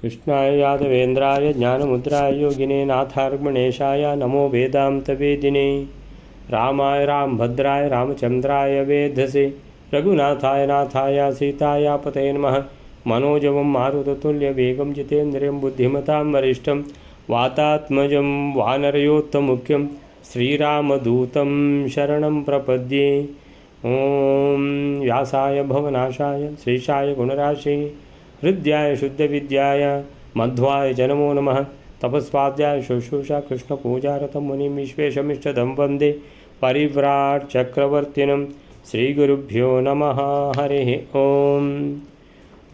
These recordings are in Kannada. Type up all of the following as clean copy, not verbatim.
कृष्णाय यादवेन्द्राय ज्ञानमुद्राय योगिने नाथार्गणेशाय नमो वेदान्तवेदिने रामाय रामभद्राय रामचन्द्राय वेधसे रघुनाथाय नाथाय सीताय पतये नमः मनोजवं मारुततुल्यवेगं जितेन्द्रियं बुद्धिमतां वरिष्ठं वातात्मजं वानरयोत्तमुख्यं श्रीरामदूतं शरणं प्रपद्ये। ॐ व्यासाय भवनाशाय श्रीशाय गुणराशि हृद्याय शुद्धविद्याय मध्वाय च नमो नमः तपस्वाध्याय शुश्रूषा कृष्णपूजारतं मुनिं विश्वेशमिष्टदं वन्दे परिव्राट् चक्रवर्तिनं श्रीगुरुभ्यो नमः हरिः ओಂ।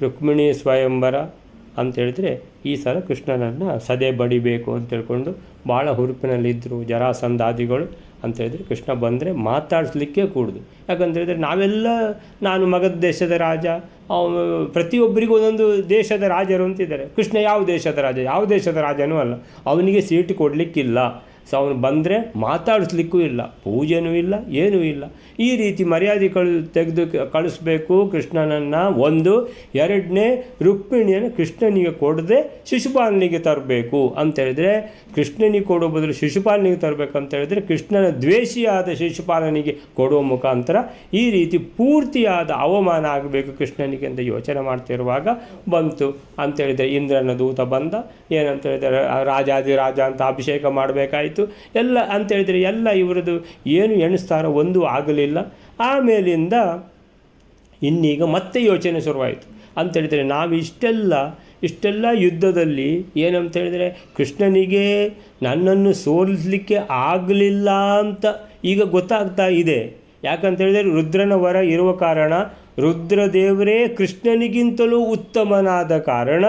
ರುಕ್ಮಿಣಿ ಸ್ವಯಂವರ ಅಂತೇಳಿದರೆ ಈ ಸಲ ಕೃಷ್ಣನನ್ನು ಸದೆ ಬಡಿಬೇಕು ಅಂತ ತಿಳ್ಕೊಂಡು ಭಾಳ ಹುರುಪಿನಲ್ಲಿದ್ದರು ಜರಾಸಂಧಾದಿಗಳು ಅಂತೇಳಿದರೆ ಕೃಷ್ಣ ಬಂದರೆ ಮಾತಾಡಿಸ್ಲಿಕ್ಕೆ ಕೂಡುದು. ಯಾಕಂತೇಳಿದರೆ ನಾವೆಲ್ಲ ನಾನು ಮಗಧ ದೇಶದ ರಾಜ, ಪ್ರತಿಯೊಬ್ಬರಿಗೂ ಒಂದೊಂದು ದೇಶದ ರಾಜರು ಅಂತಿದ್ದಾರೆ. ಕೃಷ್ಣ ಯಾವ ದೇಶದ ರಾಜನೂ ಅಲ್ಲ, ಅವನಿಗೆ ಸೀಟು ಕೊಡಲಿಕ್ಕಿಲ್ಲ. ಸೊ ಅವನು ಬಂದರೆ ಮಾತಾಡಿಸ್ಲಿಕ್ಕೂ ಇಲ್ಲ, ಪೂಜೆನೂ ಇಲ್ಲ, ಏನೂ ಇಲ್ಲ. ಈ ರೀತಿ ಮರ್ಯಾದೆ ತೆಗೆದು ಕಳಿಸ್ಬೇಕು ಕೃಷ್ಣನನ್ನು. ಒಂದು. ಎರಡನೇ, ರುಕ್ಮಿಣಿಯನ್ನು ಕೃಷ್ಣನಿಗೆ ಕೊಡದೆ ಶಿಶುಪಾಲನಿಗೆ ತರಬೇಕು ಅಂತೇಳಿದರೆ, ಕೃಷ್ಣನಿಗೆ ಕೊಡೋ ಬದಲು ಶಿಶುಪಾಲನಿಗೆ ತರಬೇಕಂತೇಳಿದರೆ ಕೃಷ್ಣನ ದ್ವೇಷಿಯಾದ ಶಿಶುಪಾಲನಿಗೆ ಕೊಡುವ ಮುಖಾಂತರ ಈ ರೀತಿ ಪೂರ್ತಿಯಾದ ಅವಮಾನ ಆಗಬೇಕು ಕೃಷ್ಣನಿಗೆ ಅಂತ ಯೋಚನೆ ಮಾಡ್ತಿರುವಾಗ ಬಂತು ಅಂತೇಳಿದರೆ ಇಂದ್ರನ ದೂತ ಬಂದ. ಏನಂತೇಳಿದರೆ ರಾಜಾದಿರಾಜ ಅಂತ ಅಭಿಷೇಕ ಮಾಡಬೇಕಾಯಿತು ಎಲ್ಲ ಅಂತೇಳಿದರೆ ಎಲ್ಲ ಇವರದು ಏನು ಎಣಿಸ್ತಾರೋ ಒಂದೂ ಆಗಲಿಲ್ಲ. ಆಮೇಲಿಂದ ಇನ್ನೀಗ ಮತ್ತೆ ಯೋಚನೆ ಶುರುವಾಯಿತು ಅಂತೇಳಿದರೆ ನಾವು ಇಷ್ಟೆಲ್ಲ ಯುದ್ಧದಲ್ಲಿ ಏನಂತ ಹೇಳಿದರೆ ಕೃಷ್ಣನಿಗೆ ನನ್ನನ್ನು ಸೋಲಿಸಲಿಕ್ಕೆ ಆಗಲಿಲ್ಲ ಅಂತ ಈಗ ಗೊತ್ತಾಗ್ತಾ ಇದೆ. ಯಾಕಂತೇಳಿದರೆ ರುದ್ರನ ವರ ಇರುವ ಕಾರಣ, ರುದ್ರದೇವರೇ ಕೃಷ್ಣನಿಗಿಂತಲೂ ಉತ್ತಮನಾದ ಕಾರಣ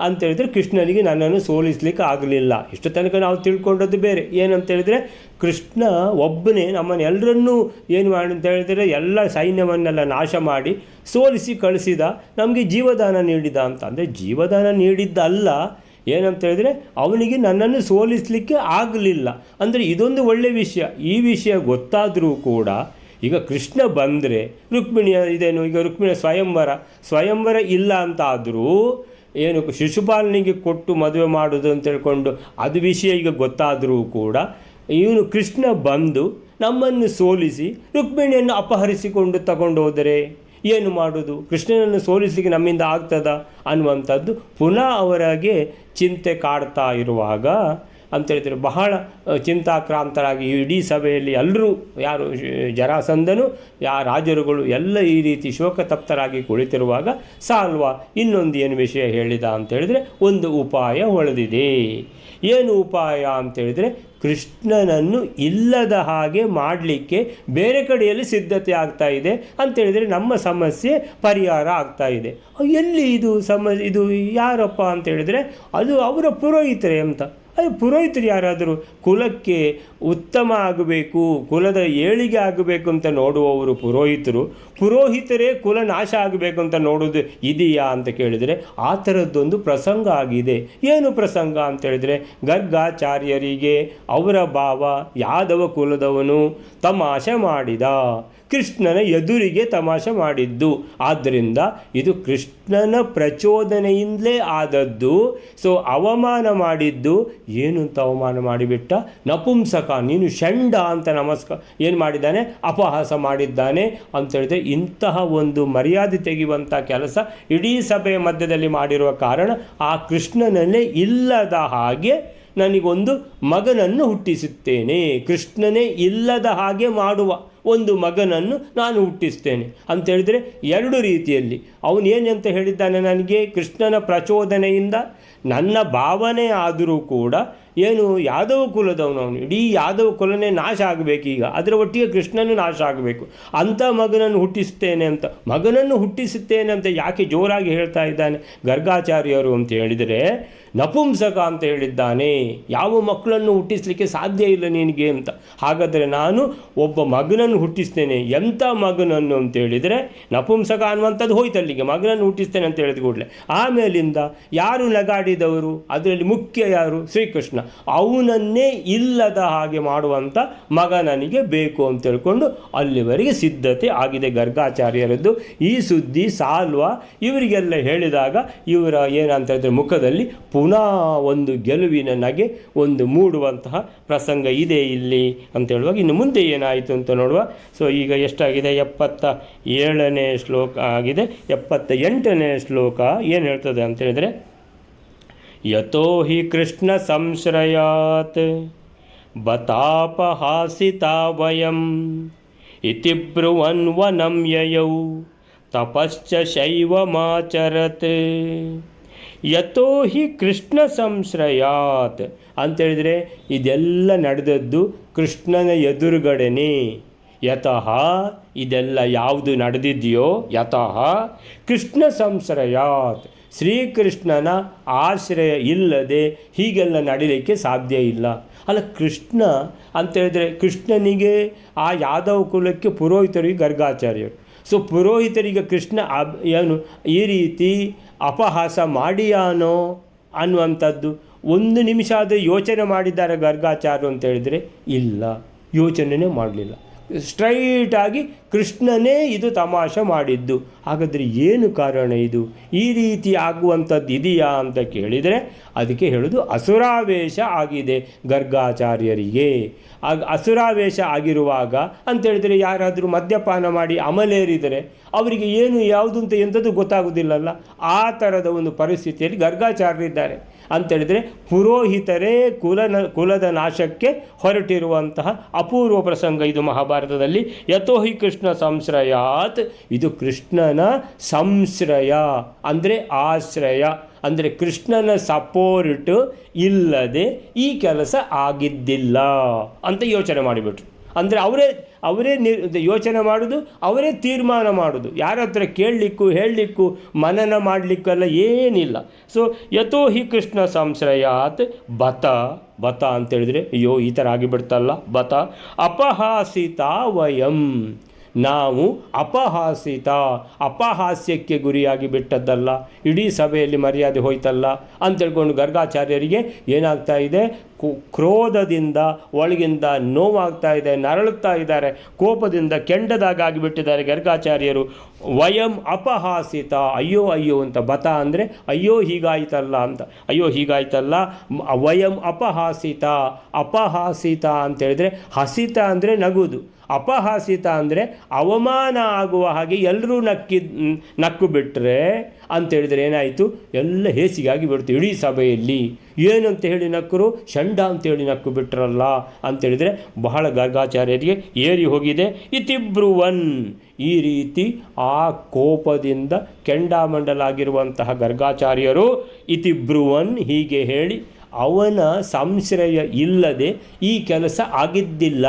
ಅಂತೇಳಿದರೆ ಕೃಷ್ಣನಿಗೆ ನನ್ನನ್ನು ಸೋಲಿಸಲಿಕ್ಕೆ ಆಗಲಿಲ್ಲ. ಇಷ್ಟು ತನಕ ನಾವು ತಿಳ್ಕೊಂಡದ್ದು ಬೇರೆ. ಏನಂತೇಳಿದರೆ ಕೃಷ್ಣ ಒಬ್ಬನೇ ನಮ್ಮನ್ನೆಲ್ಲರನ್ನೂ ಏನು ಮಾಡಿ ಅಂತ ಹೇಳಿದರೆ ಎಲ್ಲ ಸೈನ್ಯವನ್ನೆಲ್ಲ ನಾಶ ಮಾಡಿ ಸೋಲಿಸಿ ಕಳಿಸಿದ, ನಮಗೆ ಜೀವದಾನ ನೀಡಿದ ಅಂತ. ಅಂದರೆ ಜೀವದಾನ ನೀಡಿದ್ದಲ್ಲ, ಏನಂತೇಳಿದರೆ ಅವನಿಗೆ ನನ್ನನ್ನು ಸೋಲಿಸಲಿಕ್ಕೆ ಆಗಲಿಲ್ಲ. ಅಂದರೆ ಇದೊಂದು ಒಳ್ಳೆಯ ವಿಷಯ. ಈ ವಿಷಯ ಗೊತ್ತಾದರೂ ಕೂಡ ಈಗ ಕೃಷ್ಣ ಬಂದರೆ ರುಕ್ಮಿಣಿಯ ಇದೇನು, ಈಗ ರುಕ್ಮಿಣಿಯ ಸ್ವಯಂವರ ಇಲ್ಲ ಅಂತ ಆದರೂ ಏನು ಶಿಶುಪಾಲನಿಗೆ ಕೊಟ್ಟು ಮದುವೆ ಮಾಡೋದು ಅಂತ ಹೇಳ್ಕೊಂಡು ಅದು ವಿಷಯ ಈಗ ಗೊತ್ತಾದರೂ ಕೂಡ ಇವನು ಕೃಷ್ಣ ಬಂದು ನಮ್ಮನ್ನು ಸೋಲಿಸಿ ರುಕ್ಮಿಣಿಯನ್ನು ಅಪಹರಿಸಿಕೊಂಡು ತಗೊಂಡು ಹೋದರೆ ಏನು ಮಾಡೋದು? ಕೃಷ್ಣನನ್ನು ಸೋಲಿಸಲಿಕ್ಕೆ ನಮ್ಮಿಂದ ಆಗ್ತದ ಅನ್ನುವಂಥದ್ದು ಪುನಃ ಅವರಿಗೆ ಚಿಂತೆ ಕಾಡ್ತಾ ಇರುವಾಗ ಅಂತೇಳಿದರೆ ಬಹಳ ಚಿಂತಾಕ್ರಾಂತರಾಗಿ ಇಡೀ ಸಭೆಯಲ್ಲಿ ಎಲ್ಲರೂ, ಯಾರು ಜರಾಸಂಧನು ರಾಜರುಗಳು ಎಲ್ಲ ಈ ರೀತಿ ಶೋಕತಪ್ತರಾಗಿ ಕುಳಿತಿರುವಾಗ ಸಾಲ್ವ ಇನ್ನೊಂದು ಏನು ವಿಷಯ ಹೇಳಿದ ಅಂತೇಳಿದರೆ ಒಂದು ಉಪಾಯ ಹೊಳೆದಿದೆ. ಏನು ಉಪಾಯ ಅಂತೇಳಿದರೆ ಕೃಷ್ಣನನ್ನು ಇಲ್ಲದ ಹಾಗೆ ಮಾಡಲಿಕ್ಕೆ ಬೇರೆ ಕಡೆಯಲ್ಲಿ ಸಿದ್ಧತೆ ಆಗ್ತಾ ಇದೆ ಅಂತೇಳಿದರೆ ನಮ್ಮ ಸಮಸ್ಯೆ ಪರಿಹಾರ ಆಗ್ತಾ ಇದೆ. ಎಲ್ಲಿ ಇದು ಇದು ಯಾರಪ್ಪ ಅಂತೇಳಿದರೆ ಅದು ಅವರ ಪುರೋಹಿತರೇ ಅಂತ. ಅದು ಪುರೋಹಿತರು ಯಾರಾದರೂ ಕುಲಕ್ಕೆ ಉತ್ತಮ ಆಗಬೇಕು, ಕುಲದ ಏಳಿಗೆ ಆಗಬೇಕು ಅಂತ ನೋಡುವವರು ಪುರೋಹಿತರೇ ಕುಲ ನಾಶ ಆಗಬೇಕು ಅಂತ ನೋಡೋದು ಇದೆಯಾ ಅಂತ ಕೇಳಿದರೆ ಆ ಥರದ್ದೊಂದು ಪ್ರಸಂಗ ಆಗಿದೆ. ಏನು ಪ್ರಸಂಗ ಅಂತೇಳಿದರೆ ಗರ್ಗಾಚಾರ್ಯರಿಗೆ ಅವರ ಭಾವ ಯಾದವ ಕುಲದವನು ತಮಾಷೆ ಮಾಡಿದ, ಕೃಷ್ಣನ ಎದುರಿಗೆ ತಮಾಷೆ ಮಾಡಿದ್ದು. ಆದ್ದರಿಂದ ಇದು ಕೃಷ್ಣನ ಪ್ರಚೋದನೆಯಿಂದಲೇ ಆದದ್ದು. ಸೊ ಅವಮಾನ ಮಾಡಿದ್ದು ಏನು ಅಂತ ಅವಮಾನ ಮಾಡಿಬಿಟ್ಟ, ನಪುಂಸಕ, ನೀನು ಷಂಡ ಅಂತ ಏನು ಮಾಡಿದ್ದಾನೆ, ಅಪಹಾಸ ಮಾಡಿದ್ದಾನೆ ಅಂತೇಳಿದರೆ ಇಂತಹ ಒಂದು ಮರ್ಯಾದೆ ತೆಗೆಯುವಂಥ ಕೆಲಸ ಇಡೀ ಸಭೆಯ ಮಧ್ಯದಲ್ಲಿ ಮಾಡಿರುವ ಕಾರಣ ಆ ಕೃಷ್ಣನನ್ನೇ ಇಲ್ಲದ ಹಾಗೆ ನನಗೊಂದು ಮಗನನ್ನು ಹುಟ್ಟಿಸುತ್ತೇನೆ, ಕೃಷ್ಣನೇ ಇಲ್ಲದ ಹಾಗೆ ಮಾಡುವ ಒಂದು ಮಗನನ್ನು ನಾನು ಹುಟ್ಟಿಸ್ತೇನೆ ಅಂತೇಳಿದರೆ ಎರಡು ರೀತಿಯಲ್ಲಿ ಅವನು ಏನಂತ ಹೇಳಿದ್ದಾನೆ, ನನಗೆ ಕೃಷ್ಣನ ಪ್ರಚೋದನೆಯಿಂದ ನನ್ನ ಭಾವನೆ ಆದರೂ ಕೂಡ ಏನು ಯಾದವ ಕುಲದವನು, ಅವನು ಇಡೀ ಯಾದವ ಕುಲನೇ ನಾಶ ಆಗಬೇಕು, ಈಗ ಅದರ ಒಟ್ಟಿಗೆ ಕೃಷ್ಣನು ನಾಶ ಆಗಬೇಕು ಅಂಥ ಮಗನನ್ನು ಹುಟ್ಟಿಸುತ್ತೇನೆ ಅಂತ ಯಾಕೆ ಜೋರಾಗಿ ಹೇಳ್ತಾ ಇದ್ದಾನೆ ಗರ್ಗಾಚಾರ್ಯರು ಅಂತ ಹೇಳಿದರೆ, ನಪುಂಸಕ ಅಂತ ಹೇಳಿದ್ದಾನೆ, ಯಾವ ಮಕ್ಕಳನ್ನು ಹುಟ್ಟಿಸಲಿಕ್ಕೆ ಸಾಧ್ಯ ಇಲ್ಲ ನಿನಗೆ ಅಂತ. ಹಾಗಾದರೆ ನಾನು ಒಬ್ಬ ಮಗನನ್ನು ಮಗನನ್ನು ಹುಟ್ಟಿಸ್ತೇನೆ. ಎಂಥ ಮಗನನ್ನು ಅಂತೇಳಿದರೆ ನಪುಂಸಕ ಅನ್ನುವಂಥದ್ದು ಹೋಯ್ತಲ್ಲಿಗೆ, ಮಗನನ್ನು ಹುಟ್ಟಿಸ್ತೇನೆ ಅಂತ ಹೇಳಿದ ಕೂಡಲೇ ಆಮೇಲಿಂದ ಯಾರು ನಗಾಡಿದವರು, ಅದರಲ್ಲಿ ಮುಖ್ಯ ಯಾರು? ಶ್ರೀಕೃಷ್ಣ. ಅವನನ್ನೇ ಇಲ್ಲದ ಹಾಗೆ ಮಾಡುವಂಥ ಮಗ ನನಗೆ ಬೇಕು ಅಂತ ಹೇಳ್ಕೊಂಡು ಅಲ್ಲಿವರೆಗೆ ಸಿದ್ಧತೆ ಆಗಿದೆ ಗರ್ಗಾಚಾರ್ಯರದ್ದು. ಈ ಸುದ್ದಿ ಸಾಲ್ವ ಇವರಿಗೆಲ್ಲ ಹೇಳಿದಾಗ ಇವರ ಏನಂತ ಹೇಳಿದ್ರೆ ಮುಖದಲ್ಲಿ ಪುನಃ ಒಂದು ಗೆಲುವಿನ ನಗೆ ಒಂದು ಮೂಡುವಂತಹ ಪ್ರಸಂಗ ಇದೆ ಇಲ್ಲಿ ಅಂತ ಹೇಳುವಾಗ, ಇನ್ನು ಮುಂದೆ ಏನಾಯಿತು ಅಂತ ನೋಡುವ. ಸೊ ಈಗ ಎಷ್ಟಾಗಿದೆ? 77ನೇ ಶ್ಲೋಕ ಆಗಿದೆ. 78ನೇ ಶ್ಲೋಕ ಏನು ಹೇಳ್ತದೆ ಅಂತ ಹೇಳಿದರೆ, ಯತೋ ಹಿ ಕೃಷ್ಣ ಸಂಶ್ರಯಾತ್ ಬತಾಪಹಾಸಿತಾ ವಯಂ ಇತಿ ಬ್ರುವನ್ ವನಂ ಯಯೌ ತಪಶ್ಚ ಶೈವಮಾಚರತ್. ಯತೋ ಹಿ ಕೃಷ್ಣ ಸಂಶ್ರಯಾತ್ ಅಂತೇಳಿದರೆ ಇದೆಲ್ಲ ನಡೆದದ್ದು ಕೃಷ್ಣನ ಎದುರುಗಡೆನೇ. ಯತಃ ಇದೆಲ್ಲ ಯಾವುದು ನಡೆದಿದೆಯೋ, ಯತಃ ಕೃಷ್ಣ ಸಂಶ್ರಯಾತ್ ಶ್ರೀಕೃಷ್ಣನ ಆಶ್ರಯ ಇಲ್ಲದೆ ಹೀಗೆಲ್ಲ ನಡೀಲಿಕ್ಕೆ ಸಾಧ್ಯ ಇಲ್ಲ. ಅಲ್ಲ, ಕೃಷ್ಣ ಅಂತೇಳಿದರೆ ಕೃಷ್ಣನಿಗೆ ಆ ಯಾದವ ಕುಲಕ್ಕೆ ಪುರೋಹಿತರಿಗೆ ಗರ್ಗಾಚಾರ್ಯರು. ಸೊ ಪುರೋಹಿತರಿಗೆ ಕೃಷ್ಣ ಏನು ಈ ರೀತಿ ಅಪಹಾಸ ಮಾಡಿಯಾನೋ ಅನ್ನುವಂಥದ್ದು ಒಂದು ನಿಮಿಷ ಆದರೆ ಯೋಚನೆ ಮಾಡಿದ್ದಾರೆ ಗರ್ಗಾಚಾರ್ಯರು ಅಂತೇಳಿದರೆ ಇಲ್ಲ, ಯೋಚನೆಯೇ ಮಾಡಲಿಲ್ಲ. ಸ್ಟ್ರೈಟಾಗಿ ಕೃಷ್ಣನೇ ಇದು ತಮಾಷೆ ಮಾಡಿದ್ದು. ಹಾಗಾದರೆ ಏನು ಕಾರಣ ಇದು? ಈ ರೀತಿ ಆಗುವಂಥದ್ದು ಇದೆಯಾ ಅಂತ ಕೇಳಿದರೆ ಅದಕ್ಕೆ ಹೇಳೋದು ಅಸುರಾವೇಶ ಆಗಿದೆ ಗರ್ಗಾಚಾರ್ಯರಿಗೆ. ಅಸುರಾವೇಶ ಆಗಿರುವಾಗ ಅಂತೇಳಿದರೆ ಯಾರಾದರೂ ಮದ್ಯಪಾನ ಮಾಡಿ ಅಮಲೇರಿದರೆ ಅವರಿಗೆ ಏನು ಯಾವುದು ಅಂತ ಎಂಥದ್ದು ಗೊತ್ತಾಗೋದಿಲ್ಲಲ್ಲ. ಆ ಥರದ ಒಂದು ಪರಿಸ್ಥಿತಿಯಲ್ಲಿ ಗರ್ಗಾಚಾರ್ಯರಿದ್ದಾರೆ ಅಂತೇಳಿದರೆ ಪುರೋಹಿತರೇ ಕುಲದ ನಾಶಕ್ಕೆ ಹೊರಟಿರುವಂತಹ ಅಪೂರ್ವ ಪ್ರಸಂಗ ಇದು ಮಹಾಭಾರತದಲ್ಲಿ. ಯತೋ ಹಿ ಕೃಷ್ಣ ಸಂಶ್ರಯಾತ್, ಇದು ಕೃಷ್ಣನ ಸಂಶ್ರಯ ಅಂದರೆ ಆಶ್ರಯ, ಅಂದರೆ ಕೃಷ್ಣನ ಸಪೋರ್ಟ್ ಇಲ್ಲದೆ ಈ ಕೆಲಸ ಆಗಿದ್ದಿಲ್ಲ ಅಂತ ಯೋಚನೆ ಮಾಡಿಬಿಟ್ರು. ಅಂದರೆ ಅವರೇ ಯೋಚನೆ ಮಾಡೋದು, ಅವರೇ ತೀರ್ಮಾನ ಮಾಡೋದು, ಯಾರ ಹತ್ರ ಕೇಳಲಿಕ್ಕೂ ಹೇಳಲಿಕ್ಕೂ ಮನನ ಮಾಡಲಿಕ್ಕೆಲ್ಲ ಏನಿಲ್ಲ. ಸೊ ಯತೋ ಹಿ ಕೃಷ್ಣ ಸಂಶ್ರಯಾತ್ ಬತ ಅಂತೇಳಿದರೆ ಅಯ್ಯೋ ಈ ಥರ ಆಗಿಬಿಡ್ತಲ್ಲ. ಬತ ಅಪಹಾಸಿತಾ ವಯಂ, ನಾವು ಅಪಹಾಸ್ಯಕ್ಕೆ ಗುರಿಯಾಗಿ ಬಿಟ್ಟದ್ದಲ್ಲ, ಇಡೀ ಸಭೆಯಲ್ಲಿ ಮರ್ಯಾದೆ ಹೋಯ್ತಲ್ಲ ಅಂತೇಳ್ಕೊಂಡು ಗರ್ಗಾಚಾರ್ಯರಿಗೆ ಏನಾಗ್ತಾ ಇದೆ, ಕ್ರೋಧದಿಂದ ಒಳಗಿಂದ ನೋವಾಗ್ತಾ ಇದೆ, ನರಳುತ್ತಾ ಇದ್ದಾರೆ, ಕೋಪದಿಂದ ಕೆಂಡದಾಗಿಬಿಟ್ಟಿದ್ದಾರೆ ಗರ್ಗಾಚಾರ್ಯರು. ವಯಂ ಅಪಹಾಸಿತ, ಅಯ್ಯೋ ಅಯ್ಯೋ ಅಂತ. ಬತ ಅಂದರೆ ಅಯ್ಯೋ ಹೀಗಾಯ್ತಲ್ಲ ಅಂತ, ಅಯ್ಯೋ ಹೀಗಾಯ್ತಲ್ಲ. ವಯಂ ಅಪಹಾಸಿತ ಅಂತೇಳಿದರೆ ಹಸಿತ ಅಂದರೆ ನಗುವುದು, ಅಪಹಾಸಿತ ಅಂದರೆ ಅವಮಾನ ಆಗುವ ಹಾಗೆ ಎಲ್ಲರೂ ನಕ್ಕು ಬಿಟ್ಟರೆ ಅಂತೇಳಿದರೆ ಏನಾಯಿತು, ಎಲ್ಲ ಹೇಸಿಗಾಗಿ ಬಿಡ್ತು ಇಡೀ ಸಭೆಯಲ್ಲಿ. ಏನು ಅಂತ ಹೇಳಿ ನಕ್ಕರು, ಷಂಡ ಅಂತೇಳಿ ನಕ್ಕು ಬಿಟ್ರಲ್ಲ ಅಂತೇಳಿದರೆ ಬಹಳ ಗರ್ಗಾಚಾರ್ಯರಿಗೆ ಏರಿ ಹೋಗಿದೆ. ಇತಿಬ್ರುವನ್, ಈ ರೀತಿ ಆ ಕೋಪದಿಂದ ಕೆಂಡಾಮಂಡಲಾಗಿರುವಂತಹ ಗರ್ಗಾಚಾರ್ಯರು ಇತಿಬ್ರುವನ್ ಹೀಗೆ ಹೇಳಿ, ಅವನ ಸಂಶ್ರಯ ಇಲ್ಲದೆ ಈ ಕೆಲಸ ಆಗಿದ್ದಿಲ್ಲ.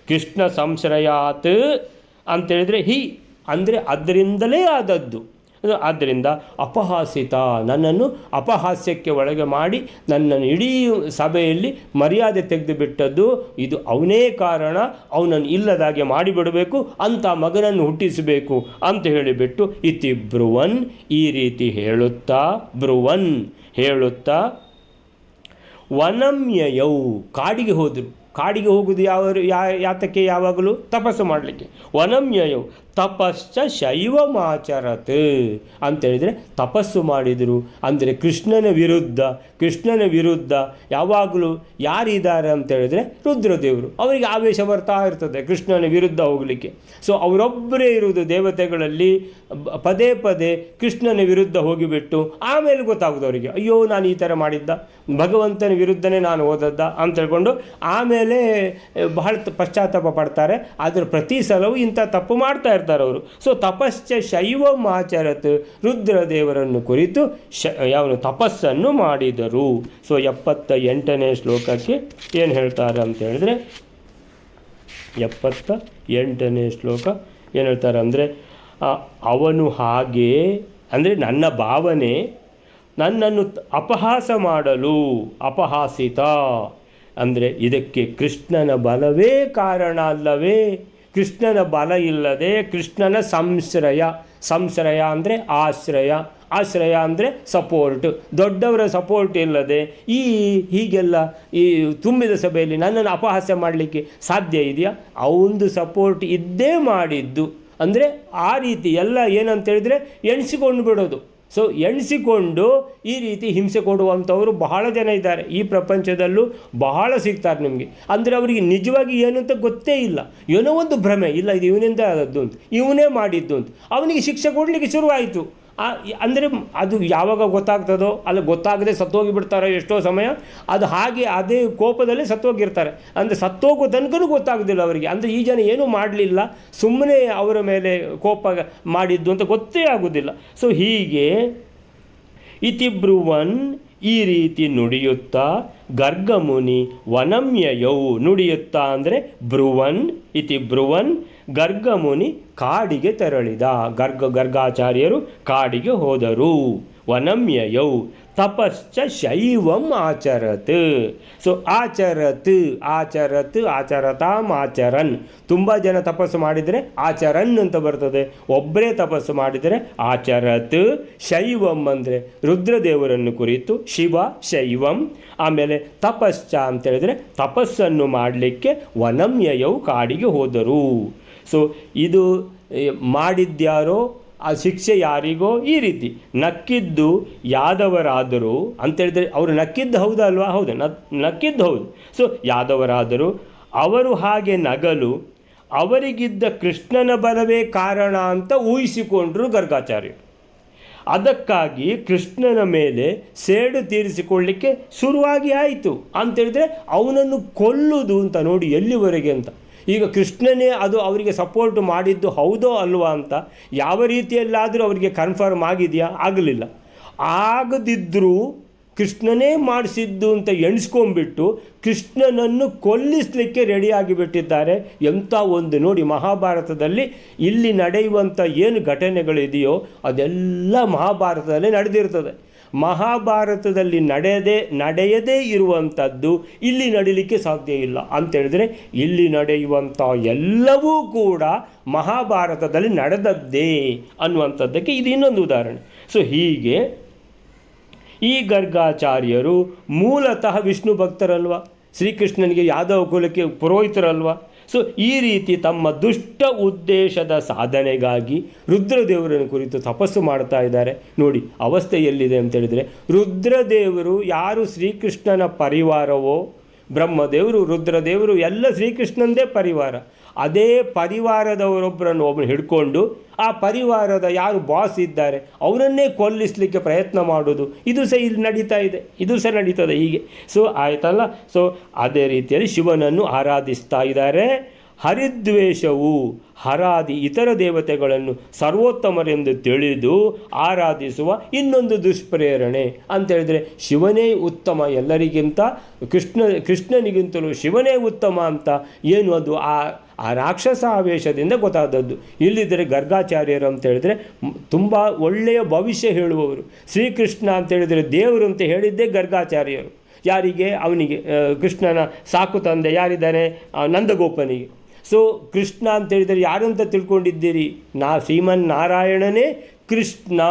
ಕೃಷ್ಣ ಸಂಶ್ರಯಾತ್ ಅಂತೇಳಿದರೆ ಅಂದರೆ ಅದರಿಂದಲೇ ಆದದ್ದು. ಆದ್ದರಿಂದ ಅಪಹಾಸಿತ, ನನ್ನನ್ನು ಅಪಹಾಸ್ಯಕ್ಕೆ ಒಳಗೆ ಮಾಡಿ ನನ್ನನ್ನು ಇಡೀ ಸಭೆಯಲ್ಲಿ ಮರ್ಯಾದೆ ತೆಗೆದು ಬಿಟ್ಟದ್ದು ಇದು ಅವನೇ ಕಾರಣ. ಅವನನ್ನು ಇಲ್ಲದಾಗೆ ಮಾಡಿಬಿಡಬೇಕು, ಅಂಥ ಮಗನನ್ನು ಹುಟ್ಟಿಸಬೇಕು ಅಂತ ಹೇಳಿಬಿಟ್ಟು ಇತಿ ಬ್ರುವನ್, ಈ ರೀತಿ ಹೇಳುತ್ತಾ ವನಮ್ಯಯೌ, ಕಾಡಿಗೆ ಹೋದರು. ಕಾಡಿಗೆ ಹೋಗುವುದು ಯಾತಕ್ಕೆ? ಯಾವಾಗಲೂ ತಪಸ್ಸು ಮಾಡಲಿಕ್ಕೆ. ವನಮ್ಯಯೌ ತಪಶ್ಚ ಶೈವಮಾಚರತ್ ಅಂತೇಳಿದರೆ ತಪಸ್ಸು ಮಾಡಿದರು. ಅಂದರೆ ಕೃಷ್ಣನ ವಿರುದ್ಧ ಯಾವಾಗಲೂ ಯಾರಿದ್ದಾರೆ ಅಂತೇಳಿದರೆ ರುದ್ರದೇವರು. ಅವರಿಗೆ ಆವೇಶ ಬರ್ತಾ ಇರ್ತದೆ ಕೃಷ್ಣನ ವಿರುದ್ಧ ಹೋಗಲಿಕ್ಕೆ. ಸೊ ಅವರೊಬ್ಬರೇ ಇರುವುದು ದೇವತೆಗಳಲ್ಲಿ. ಪದೇ ಕೃಷ್ಣನ ವಿರುದ್ಧ ಹೋಗಿಬಿಟ್ಟು ಆಮೇಲೆ ಗೊತ್ತಾಗೋದು ಅವರಿಗೆ, ಅಯ್ಯೋ ನಾನು ಈ ಥರ ಮಾಡಿದ್ದ, ಭಗವಂತನ ವಿರುದ್ಧನೇ ನಾನು ಓದದ್ದ ಅಂತ ಹೇಳ್ಕೊಂಡು ಆಮೇಲೆ ಬಹಳ ಪಶ್ಚಾತ್ತಾಪ ಪಡ್ತಾರೆ. ಆದರೆ ಪ್ರತಿ ಸಲವೂ ಇಂಥ ತಪ್ಪು ಮಾಡ್ತಾ ಇರ್ತಾರೆ ಅವರು. ಸೊ ತಪಶ್ಚ ಶೈವಮಾಚರತ್, ರುದ್ರದೇವರನ್ನು ಕುರಿತು ಯಾವನು ತಪಸ್ಸನ್ನು ಮಾಡಿದರು. ಸೊ 78ನೇ ಶ್ಲೋಕಕ್ಕೆ ಏನು ಹೇಳ್ತಾರೆ ಅಂತ ಹೇಳಿದ್ರೆ, 78ನೇ ಶ್ಲೋಕ ಏನು ಹೇಳ್ತಾರೆ ಅಂದರೆ, ಅವನು ಹಾಗೆ ಅಂದರೆ ನನ್ನ ಭಾವನೆ ನನ್ನನ್ನು ಅಪಹಾಸ ಮಾಡಲು, ಅಪಹಾಸಿತ ಅಂದರೆ ಇದಕ್ಕೆ ಕೃಷ್ಣನ ಬಲವೇ ಕಾರಣ ಅಲ್ಲವೇ? ಕೃಷ್ಣನ ಬಲ ಇಲ್ಲದೆ, ಕೃಷ್ಣನ ಸಂಶ್ರಯ ಅಂದರೆ ಆಶ್ರಯ ಅಂದರೆ ಸಪೋರ್ಟ್, ದೊಡ್ಡವರ ಸಪೋರ್ಟ್ ಇಲ್ಲದೆ ಹೀಗೆಲ್ಲ ಈ ತುಂಬಿದ ಸಭೆಯಲ್ಲಿ ನನ್ನನ್ನು ಅಪಹಾಸ್ಯ ಮಾಡಲಿಕ್ಕೆ ಸಾಧ್ಯ ಇದೆಯಾ? ಅವನದು ಸಪೋರ್ಟ್ ಇದ್ದೇ ಮಾಡಿದ್ದು. ಅಂದರೆ ಆ ರೀತಿ ಎಲ್ಲ ಏನಂತೇಳಿದರೆ ಎಣಿಸಿಕೊಂಡು ಬಿಡೋದು. ಸೊ ಎಣಿಸಿಕೊಂಡು ಈ ರೀತಿ ಹಿಂಸೆ ಕೊಡುವಂಥವರು ಬಹಳ ಜನ ಇದ್ದಾರೆ ಈ ಪ್ರಪಂಚದಲ್ಲೂ, ಬಹಳ ಸಿಗ್ತಾರೆ ನಿಮಗೆ. ಅಂದರೆ ಅವರಿಗೆ ನಿಜವಾಗಿ ಏನು ಅಂತ ಗೊತ್ತೇ ಇಲ್ಲ, ಏನೋ ಒಂದು ಭ್ರಮೆ, ಇಲ್ಲ ಇದು ಇವನಿಂದ ಆದದ್ದು ಅಂತ, ಇವನೇ ಮಾಡಿದ್ದು ಅಂತ. ಅವನಿಗೆ ಶಿಕ್ಷೆ ಕೊಡಲಿಕ್ಕೆ ಶುರುವಾಯಿತು. ಅಂದರೆ ಅದು ಯಾವಾಗ ಗೊತ್ತಾಗ್ತದೋ ಅಲ್ಲ, ಗೊತ್ತಾಗದೆ ಸತ್ತೋಗಿಬಿಡ್ತಾರೋ ಎಷ್ಟೋ ಸಮಯ, ಅದು ಹಾಗೆ ಅದೇ ಕೋಪದಲ್ಲಿ ಸತ್ತೋಗಿರ್ತಾರೆ. ಅಂದರೆ ಸತ್ತೋಗೋ ತನಕನೂ ಗೊತ್ತಾಗೋದಿಲ್ಲ ಅವರಿಗೆ. ಅಂದರೆ ಈ ಜನ ಏನೂ ಮಾಡಲಿಲ್ಲ, ಸುಮ್ಮನೆ ಅವರ ಮೇಲೆ ಕೋಪ ಮಾಡಿದ್ದು ಅಂತ ಗೊತ್ತೇ ಆಗೋದಿಲ್ಲ. ಸೊ ಹೀಗೆ ಇತಿ ಬ್ರುವನ್, ಈ ರೀತಿ ನುಡಿಯುತ್ತಾ, ಗರ್ಗಮುನಿ ವನಮ್ಯಯೌ, ನುಡಿಯುತ್ತಾ ಅಂದರೆ ಬ್ರುವನ್ ಇತಿ ಬ್ರುವನ್, ಗರ್ಗಮುನಿ ಕಾಡಿಗೆ ತೆರಳಿದ. ಗರ್ಗಾಚಾರ್ಯರು ಕಾಡಿಗೆ ಹೋದರು. ವನಮ್ಯಯೌ ತಪಶ್ಚ ಶೈವಂ ಆಚರತ್. ಸೊ ಆಚರತಾಂ ಆಚರನ್. ತುಂಬ ಜನ ತಪಸ್ಸು ಮಾಡಿದರೆ ಆಚರನ್ ಅಂತ ಬರ್ತದೆ, ಒಬ್ಬರೇ ತಪಸ್ಸು ಮಾಡಿದರೆ ಆಚರತ್. ಶೈವಂ ಅಂದರೆ ರುದ್ರದೇವರನ್ನು ಕುರಿತು, ಶಿವ ಶೈವಂ. ಆಮೇಲೆ ತಪಶ್ಚ ಅಂತೇಳಿದರೆ ತಪಸ್ಸನ್ನು ಮಾಡಲಿಕ್ಕೆ ವನಮ್ಯಯೌ ಕಾಡಿಗೆ ಹೋದರು. ಸೊ ಇದು ಮಾಡಿದ್ಯಾರೋ ಆ ಶಿಕ್ಷೆ ಯಾರಿಗೋ, ಈ ರೀತಿ ನಕ್ಕಿದ್ದು ಯಾದವರಾದರು ಅಂತೇಳಿದರೆ ಅವರು ನಕ್ಕಿದ್ದು ಹೌದಲ್ವಾ? ಹೌದು, ನಕ್ಕಿದ್ದು ಹೌದು. ಸೊ ಯಾದವರಾದರು, ಅವರು ಹಾಗೆ ನಗಲು ಅವರಿಗಿದ್ದ ಕೃಷ್ಣನ ಬಲವೇ ಕಾರಣ ಅಂತ ಊಹಿಸಿಕೊಂಡ್ರು ಗರ್ಗಾಚಾರ್ಯರು. ಅದಕ್ಕಾಗಿ ಕೃಷ್ಣನ ಮೇಲೆ ಸೇಡು ತೀರಿಸಿಕೊಳ್ಳಲಿಕ್ಕೆ ಶುರುವಾಗಿ ಆಯಿತು. ಅಂತೇಳಿದರೆ ಅವನನ್ನು ಕೊಲ್ಲುವುದು ಅಂತ. ನೋಡಿ ಎಲ್ಲಿವರೆಗೆ ಅಂತ. ಈಗ ಕೃಷ್ಣನೇ ಅದು ಅವರಿಗೆ ಸಪೋರ್ಟ್ ಮಾಡಿದ್ದು ಹೌದೋ ಅಲ್ವಾ ಅಂತ ಯಾವ ರೀತಿಯಲ್ಲಾದರೂ ಅವರಿಗೆ ಕನ್ಫರ್ಮ್ ಆಗಿದೆಯಾ? ಆಗಲಿಲ್ಲ. ಆಗದಿದ್ದರೂ ಕೃಷ್ಣನೇ ಮಾಡಿಸಿದ್ದು ಅಂತ ಎಣಿಸ್ಕೊಂಡ್ಬಿಟ್ಟು ಕೃಷ್ಣನನ್ನು ಕೊಲ್ಲಿಸಲಿಕ್ಕೆ ರೆಡಿಯಾಗಿಬಿಟ್ಟಿದ್ದಾರೆ. ಎಂಥ ಒಂದು ನೋಡಿ, ಮಹಾಭಾರತದಲ್ಲಿ ಇಲ್ಲಿ ನಡೆಯುವಂಥ ಏನು ಘಟನೆಗಳಿದೆಯೋ ಅದೆಲ್ಲ ಮಹಾಭಾರತದಲ್ಲಿ ನಡೆದಿರ್ತದೆ. ಮಹಾಭಾರತದಲ್ಲಿ ನಡೆಯದೇ ಇರುವಂಥದ್ದು ಇಲ್ಲಿ ನಡೀಲಿಕ್ಕೆ ಸಾಧ್ಯ ಇಲ್ಲ. ಅಂತೇಳಿದರೆ ಇಲ್ಲಿ ನಡೆಯುವಂಥ ಎಲ್ಲವೂ ಕೂಡ ಮಹಾಭಾರತದಲ್ಲಿ ನಡೆದದ್ದೇ ಅನ್ನುವಂಥದ್ದಕ್ಕೆ ಇದು ಇನ್ನೊಂದು ಉದಾಹರಣೆ. ಸೊ ಹೀಗೆ ಈ ಗರ್ಗಾಚಾರ್ಯರು ಮೂಲತಃ ವಿಷ್ಣು ಭಕ್ತರಲ್ವ, ಶ್ರೀಕೃಷ್ಣನಿಗೆ ಯಾದವ ಕುಲಕ್ಕೆ ಪುರೋಹಿತರಲ್ವ. ಸೊ ಈ ರೀತಿ ತಮ್ಮ ದುಷ್ಟ ಉದ್ದೇಶದ ಸಾಧನೆಗಾಗಿ ರುದ್ರದೇವರನ್ನು ಕುರಿತು ತಪಸ್ಸು ಮಾಡ್ತಾ ಇದ್ದಾರೆ. ನೋಡಿ ಅವಸ್ಥೆ ಎಲ್ಲಿದೆ ಅಂತೇಳಿದರೆ, ರುದ್ರದೇವರು ಯಾರು ಶ್ರೀಕೃಷ್ಣನ ಪರಿವಾರವೋ, ಬ್ರಹ್ಮದೇವರು ರುದ್ರದೇವರು ಎಲ್ಲ ಶ್ರೀಕೃಷ್ಣಂದೇ ಪರಿವಾರ. ಅದೇ ಪರಿವಾರದವರೊಬ್ಬರನ್ನು ಒಬ್ಬನು ಹಿಡ್ಕೊಂಡು ಆ ಪರಿವಾರದ ಯಾರು ಬಾಸ್ ಇದ್ದಾರೆ ಅವರನ್ನೇ ಕೊಲ್ಲಿಸಲಿಕ್ಕೆ ಪ್ರಯತ್ನ ಮಾಡೋದು, ಇದು ಸಹ ಇಲ್ಲಿ ನಡೀತಾ ಇದೆ, ಇದು ಸಹ ನಡೀತದೆ ಹೀಗೆ. ಸೊ ಆಯ್ತಲ್ಲ. ಸೊ ಅದೇ ರೀತಿಯಲ್ಲಿ ಶಿವನನ್ನು ಆರಾಧಿಸ್ತಾ ಇದ್ದಾರೆ. ಹರಿದ್ವೇಷವು ಹರಾದಿ ಇತರ ದೇವತೆಗಳನ್ನು ಸರ್ವೋತ್ತಮರೆಂದು ತಿಳಿದು ಆರಾಧಿಸುವ ಇನ್ನೊಂದು ದುಷ್ಪ್ರೇರಣೆ ಅಂತೇಳಿದರೆ, ಶಿವನೇ ಉತ್ತಮ ಎಲ್ಲರಿಗಿಂತ, ಕೃಷ್ಣನಿಗಿಂತಲೂ ಶಿವನೇ ಉತ್ತಮ ಅಂತ ಏನು ಅದು ಆ ರಾಕ್ಷಸ ಆವೇಶದಿಂದ ಗೊತ್ತಾದದ್ದು. ಇಲ್ಲಿದ್ದರೆ ಗರ್ಗಾಚಾರ್ಯರು ಅಂತೇಳಿದರೆ ತುಂಬ ಒಳ್ಳೆಯ ಭವಿಷ್ಯ ಹೇಳುವವರು. ಶ್ರೀಕೃಷ್ಣ ಅಂತೇಳಿದರೆ ದೇವರು ಅಂತ ಹೇಳಿದ್ದೇ ಗರ್ಗಾಚಾರ್ಯರು. ಯಾರಿಗೆ? ಅವನಿಗೆ, ಕೃಷ್ಣನ ಸಾಕು ತಂದೆ ಯಾರಿದ್ದಾನೆ? ನಂದಗೋಪನಿಗೆ. ಸೊ ಕೃಷ್ಣ ಅಂತೇಳಿದರೆ ಯಾರು ಅಂತ ತಿಳ್ಕೊಂಡಿದ್ದೀರಿ? ಶ್ರೀಮನ್ನಾರಾಯಣನೇ ಕೃಷ್ಣ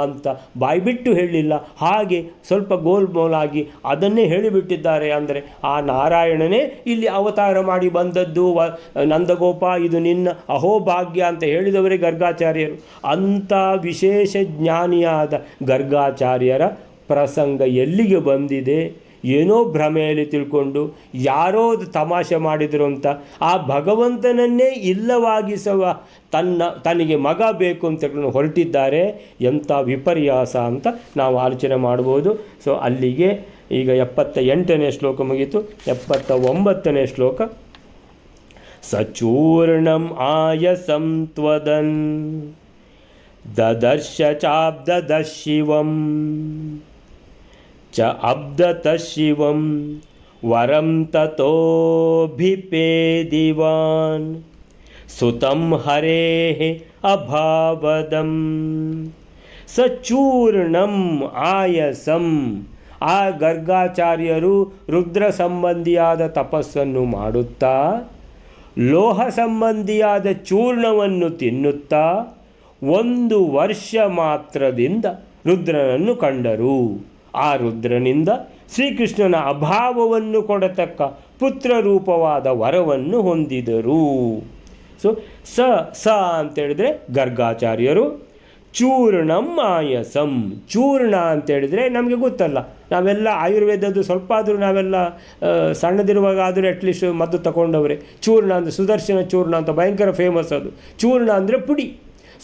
ಅಂತ ಬಾಯ್ಬಿಟ್ಟು ಹೇಳಲಿಲ್ಲ, ಹಾಗೆ ಸ್ವಲ್ಪ ಗೋಲ್ಮೋಲಾಗಿ ಅದನ್ನೇ ಹೇಳಿಬಿಟ್ಟಿದ್ದಾರೆ. ಅಂದರೆ ಆ ನಾರಾಯಣನೇ ಇಲ್ಲಿ ಅವತಾರ ಮಾಡಿ ಬಂದದ್ದು, ನಂದಗೋಪ ಇದು ನಿನ್ನ ಅಹೋಭಾಗ್ಯ ಅಂತ ಹೇಳಿದವರೇ ಗರ್ಗಾಚಾರ್ಯರು. ಅಂಥ ವಿಶೇಷ ಜ್ಞಾನಿಯಾದ ಗರ್ಗಾಚಾರ್ಯರ ಪ್ರಸಂಗ ಎಲ್ಲಿಗೆ ಬಂದಿದೆ? ಏನೋ ಭ್ರಮೆಯಲ್ಲಿ ತಿಳ್ಕೊಂಡು ಯಾರೋ ತಮಾಷೆ ಮಾಡಿದರು ಅಂತ ಆ ಭಗವಂತನನ್ನೇ ಇಲ್ಲವಾಗಿಸುವ ತನಗೆ ಮಗ ಬೇಕು ಅಂತ ಹೊರಟಿದ್ದಾರೆ. ಎಂಥ ವಿಪರ್ಯಾಸ ಅಂತ ನಾವು ಆಲೋಚನೆ ಮಾಡ್ಬೋದು. ಸೊ ಅಲ್ಲಿಗೆ ಈಗ 78ನೇ ಶ್ಲೋಕ ಮುಗೀತು. 79ನೇ ಶ್ಲೋಕ. ಸಚೂರ್ಣಂ ಆಯಸಂ ತ್ವದನ್ ದದರ್ಶ ಚಾಬ್ದದ ಶಿವಂ ಚ ಅಬ್ದತ ಶಿವಂ ವರಂ ತತೋಭಿಪೇದಿವಾನ್ ಸುತಂ ಹರೇಃ ಅಭಾವದಂ ಸಚೂರ್ಣಂ ಆಯಸಂ. ಆ ಗರ್ಗಾಚಾರ್ಯರು ರುದ್ರ ಸಂಬಂಧಿಯಾದ ತಪಸ್ಸನ್ನು ಮಾಡುತ್ತಾ ಲೋಹ ಸಂಬಂಧಿಯಾದ ಚೂರ್ಣವನ್ನು ತಿನ್ನುತ್ತಾ 1 ವರ್ಷ ಮಾತ್ರದಿಂದ ರುದ್ರನನ್ನು ಕಂಡರು. ಆ ರುದ್ರನಿಂದ ಶ್ರೀಕೃಷ್ಣನ ಅಭಾವವನ್ನು ಕೊಡತಕ್ಕ ಪುತ್ರರೂಪವಾದ ವರವನ್ನು ಹೊಂದಿದರು. ಸೊ ಸ ಅಂತೇಳಿದರೆ ಗರ್ಗಾಚಾರ್ಯರು. ಚೂರ್ಣಂ ಆಯಸಂ. ಚೂರ್ಣ ಅಂತೇಳಿದರೆ ನಮಗೆ ಗೊತ್ತಲ್ಲ, ನಾವೆಲ್ಲ ಆಯುರ್ವೇದದ್ದು ಸ್ವಲ್ಪ ಆದರೂ ನಾವೆಲ್ಲ ಸಣ್ಣದಿರುವಾಗ ಆದರೂ ಅಟ್ಲೀಸ್ಟ್ ಮದ್ದು ತಗೊಂಡವ್ರೆ. ಚೂರ್ಣ ಅಂದರೆ ಸುದರ್ಶನ ಚೂರ್ಣ ಅಂತ ಭಯಂಕರ ಫೇಮಸ್ ಅದು. ಚೂರ್ಣ ಅಂದರೆ ಪುಡಿ.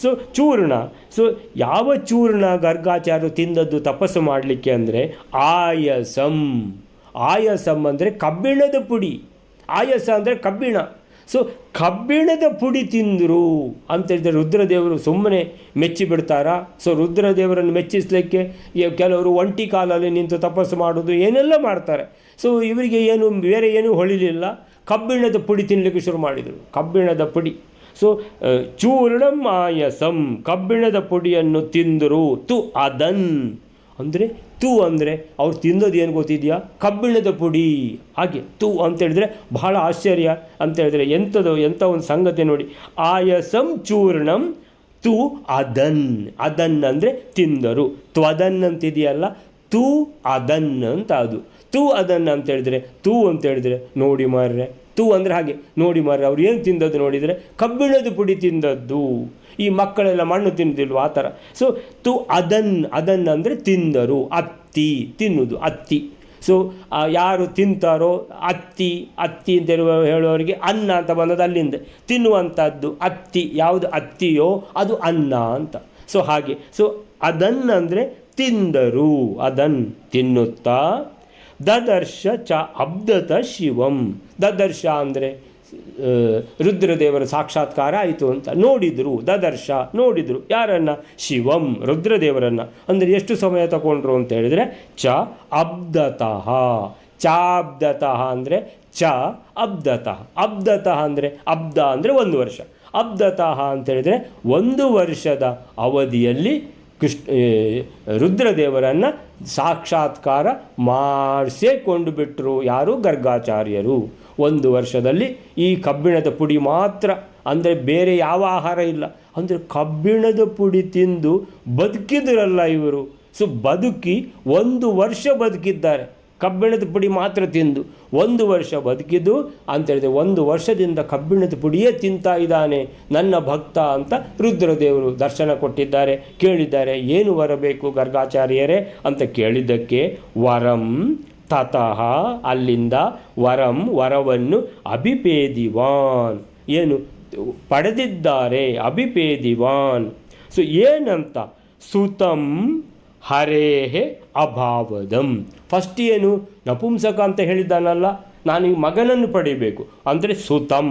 ಸೊ ಚೂರ್ಣ. ಸೊ ಯಾವ ಚೂರ್ಣ ಗರ್ಗಾಚಾರ್ಯರು ತಿಂದದ್ದು ತಪಸ್ಸು ಮಾಡಲಿಕ್ಕೆ ಅಂದರೆ ಆಯಸಂ. ಆಯಸಂ ಅಂದರೆ ಕಬ್ಬಿಣದ ಪುಡಿ. ಆಯಸ ಅಂದರೆ ಕಬ್ಬಿಣ. ಸೊ ಕಬ್ಬಿಣದ ಪುಡಿ ತಿಂದರು ಅಂತೇಳಿದರೆ ರುದ್ರದೇವರು ಸುಮ್ಮನೆ ಮೆಚ್ಚಿಬಿಡ್ತಾರಾ? ಸೊ ರುದ್ರದೇವರನ್ನು ಮೆಚ್ಚಿಸಲಿಕ್ಕೆ ಕೆಲವರು ಒಂಟಿ ಕಾಲಲ್ಲಿ ನಿಂತು ತಪಸ್ಸು ಮಾಡೋದು ಏನೆಲ್ಲ ಮಾಡ್ತಾರೆ. ಸೊ ಇವರಿಗೆ ಏನು ಬೇರೆ ಏನೂ ಹೊಳಿಲಿಲ್ಲ, ಕಬ್ಬಿಣದ ಪುಡಿ ತಿನ್ನಲಿಕ್ಕೆ ಶುರು ಮಾಡಿದರು. ಕಬ್ಬಿಣದ ಪುಡಿ. ಸೊ ಚೂರ್ಣಂ ಆಯಸಂ, ಕಬ್ಬಿಣದ ಪುಡಿಯನ್ನು ತಿಂದರು. ತು ಅದನ್ ಅಂದರೆ ತು ಅಂದರೆ ಅವ್ರು ತಿನ್ನೋದು ಏನು ಗೊತ್ತಿದೆಯಾ? ಕಬ್ಬಿಣದ ಪುಡಿ. ಹಾಗೆ ತು ಅಂತೇಳಿದರೆ ಬಹಳ ಆಶ್ಚರ್ಯ ಅಂತೇಳಿದರೆ ಎಂಥ ಒಂದು ಸಂಗತಿ ನೋಡಿ. ಆಯಸಂ ಚೂರ್ಣಂ ತು ಅದನ್. ಅದನ್ ಅಂದರೆ ತಿಂದರು. ತ್ವದನ್ ಅಂತಿದೆಯಲ್ಲ, ತು ಅದನ್ ಅಂತ ಅದು. ತು ಅದನ್ ಅಂತೇಳಿದರೆ, ತು ಅಂತೇಳಿದರೆ ನೋಡಿ ಮಾರ್ರೆ, ತು ಅಂದರೆ ಹಾಗೆ ನೋಡಿ ಮಾರ್ರೆ, ಅವ್ರು ಏನು ತಿಂದದ್ದು ನೋಡಿದರೆ ಕಬ್ಬಿಣದ ಪುಡಿ ತಿಂದದ್ದು. ಈ ಮಕ್ಕಳೆಲ್ಲ ಮಣ್ಣು ತಿನ್ನೋದಿಲ್ವ ಆ ಥರ. ಸೊ ತು ಅದನ್. ಅದನ್ ಅಂದರೆ ತಿಂದರು. ಅತ್ತಿ ತಿನ್ನುವುದು, ಅತ್ತಿ. ಸೊ ಯಾರು ತಿಂತಾರೋ ಅತ್ತಿ. ಅತ್ತಿ ಅಂತ ಹೇಳುವವರಿಗೆ ಅನ್ನ ಅಂತ ಬಂದದ್ದು ಅಲ್ಲಿಂದ, ತಿನ್ನುವಂಥದ್ದು ಅತ್ತಿ. ಯಾವುದು ಅತ್ತಿಯೋ ಅದು ಅನ್ನ ಅಂತ. ಸೊ ಹಾಗೆ. ಸೊ ಅದನ್ ಅಂದರೆ ತಿಂದರು. ಅದನ್ ತಿನ್ನುತ್ತಾ ದದರ್ಶ ಚ ಅಬ್ದತ ಶಿವಂ. ದದರ್ಶ ಅಂದರೆ ರುದ್ರದೇವರ ಸಾಕ್ಷಾತ್ಕಾರ ಆಯಿತು ಅಂತ. ನೋಡಿದರು. ದದರ್ಶ ನೋಡಿದರು. ಯಾರನ್ನು? ಶಿವಂ, ರುದ್ರದೇವರನ್ನು. ಅಂದರೆ ಎಷ್ಟು ಸಮಯ ತಗೊಂಡ್ರು ಅಂತ ಹೇಳಿದರೆ ಚ ಅಬ್ದತಃ. ಚಾಬ್ದತಃ ಅಂದರೆ ಚ ಅಬ್ದತಃ. ಅಬ್ದತಃ ಅಂದರೆ ಅಬ್ದ ಅಂದರೆ 1 ವರ್ಷ. ಅಬ್ದತಃ ಅಂತೇಳಿದರೆ 1 ವರ್ಷದ ಅವಧಿಯಲ್ಲಿ ರುದ್ರದೇವರನ್ನು ಸಾಕ್ಷಾತ್ಕಾರ ಮಾಡಿಸೇ ಕೊಂಡು ಬಿಟ್ಟರು. ಯಾರು? ಗರ್ಗಾಚಾರ್ಯರು. 1 ವರ್ಷದಲ್ಲಿ ಈ ಕಬ್ಬಿಣದ ಪುಡಿ ಮಾತ್ರ, ಅಂದರೆ ಬೇರೆ ಯಾವ ಆಹಾರ ಇಲ್ಲ. ಅಂದರೆ ಕಬ್ಬಿಣದ ಪುಡಿ ತಿಂದು ಬದುಕಿದ್ರಲ್ಲ ಇವರು. ಸೊ ಬದುಕಿ 1 ವರ್ಷ ಬದುಕಿದ್ದಾರೆ. ಕಬ್ಬಿಣದ ಪುಡಿ ಮಾತ್ರ ತಿಂದು 1 ವರ್ಷ ಬದುಕಿದ್ದು ಅಂತೇಳಿದೆ. 1 ವರ್ಷದಿಂದ ಕಬ್ಬಿಣದ ಪುಡಿಯೇ ತಿಂತಾ ಇದ್ದಾನೆ ನನ್ನ ಭಕ್ತ ಅಂತ ರುದ್ರದೇವರು ದರ್ಶನ ಕೊಟ್ಟಿದ್ದಾರೆ. ಕೇಳಿದ್ದಾರೆ, ಏನು ವರ ಬೇಕು ಗರ್ಗಾಚಾರ್ಯರೇ ಅಂತ ಕೇಳಿದ್ದಕ್ಕೆ ವರಂ ತತಃ, ಅಲ್ಲಿಂದ ವರಂ ವರವನ್ನು ಅಭಿಪೇದಿವಾನ್, ಏನು ಪಡೆದಿದ್ದಾರೆ, ಅಭಿಪೇದಿವಾನ್. ಸೊ ಏನಂತ? ಸುತಂ ಹರೇಹೆ ಅಭಾವದಂ. ಫಸ್ಟ್ ಏನು? ನಪುಂಸಕ ಅಂತ ಹೇಳಿದ್ದಾನಲ್ಲ, ನಾನು ಮಗನನ್ನು ಪಡಿಬೇಕು ಅಂದರೆ ಸುತಂ,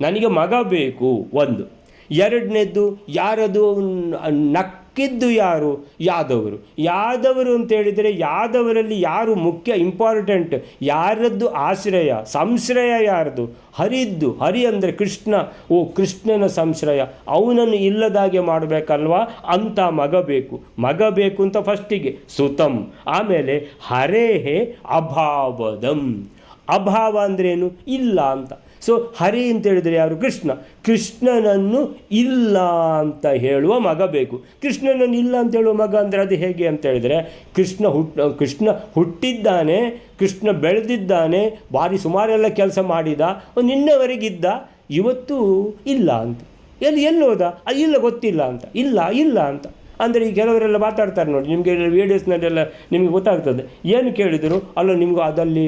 ನನಗೆ ಮಗ ಬೇಕು ಒಂದು. ಎರಡನೇದ್ದು ಯಾರದು? ನಕ್ಕಿದ್ದು ಯಾರು? ಯಾದವರು. ಯಾದವರು ಅಂತೇಳಿದರೆ ಯಾದವರಲ್ಲಿ ಯಾರು ಮುಖ್ಯ ಇಂಪಾರ್ಟೆಂಟ್? ಯಾರದ್ದು ಆಶ್ರಯ, ಸಂಶ್ರಯ ಯಾರದು? ಹರಿದ್ದು. ಹರಿ ಅಂದರೆ ಕೃಷ್ಣ. ಓ ಕೃಷ್ಣನ ಸಂಶ್ರಯ, ಅವನನ್ನು ಇಲ್ಲದಾಗೆ ಮಾಡಬೇಕಲ್ವಾ ಅಂತ ಮಗ ಬೇಕು. ಮಗ ಬೇಕು ಅಂತ ಫಸ್ಟಿಗೆ ಸುತಂ. ಆಮೇಲೆ ಹರೇಹೇ ಅಭಾವದಂ. ಅಭಾವ ಅಂದ್ರೇನು? ಇಲ್ಲ ಅಂತ. ಸೊ ಹರಿ ಅಂತೇಳಿದರೆ ಯಾರು? ಕೃಷ್ಣ. ಕೃಷ್ಣನನ್ನು ಇಲ್ಲ ಅಂತ ಹೇಳುವ ಮಗ ಬೇಕು. ಕೃಷ್ಣನನ್ನು ಇಲ್ಲ ಅಂತ ಹೇಳುವ ಮಗ ಅಂದರೆ ಅದು ಹೇಗೆ ಅಂತ ಹೇಳಿದರೆ, ಕೃಷ್ಣ ಹುಟ್ಟಿದ್ದಾನೆ, ಕೃಷ್ಣ ಬೆಳೆದಿದ್ದಾನೆ, ಭಾರಿ ಸುಮಾರೆಲ್ಲ ಕೆಲಸ ಮಾಡಿದ, ನಿನ್ನೆವರೆಗಿದ್ದ, ಇವತ್ತು ಇಲ್ಲ ಅಂತ. ಎಲ್ಲೋದ? ಇಲ್ಲ ಗೊತ್ತಿಲ್ಲ ಅಂತ. ಇಲ್ಲ ಅಂತ ಅಂದರೆ ಈ ಕೆಲವರೆಲ್ಲ ಮಾತಾಡ್ತಾರೆ ನೋಡಿ, ನಿಮಗೆ ವೀಡಿಯೋಸ್ನಲ್ಲೆಲ್ಲ ನಿಮಗೆ ಗೊತ್ತಾಗ್ತದೆ. ಏನು ಕೇಳಿದರು? ಅಲ್ಲ ನಿಮಗೂ ಅದಲ್ಲಿ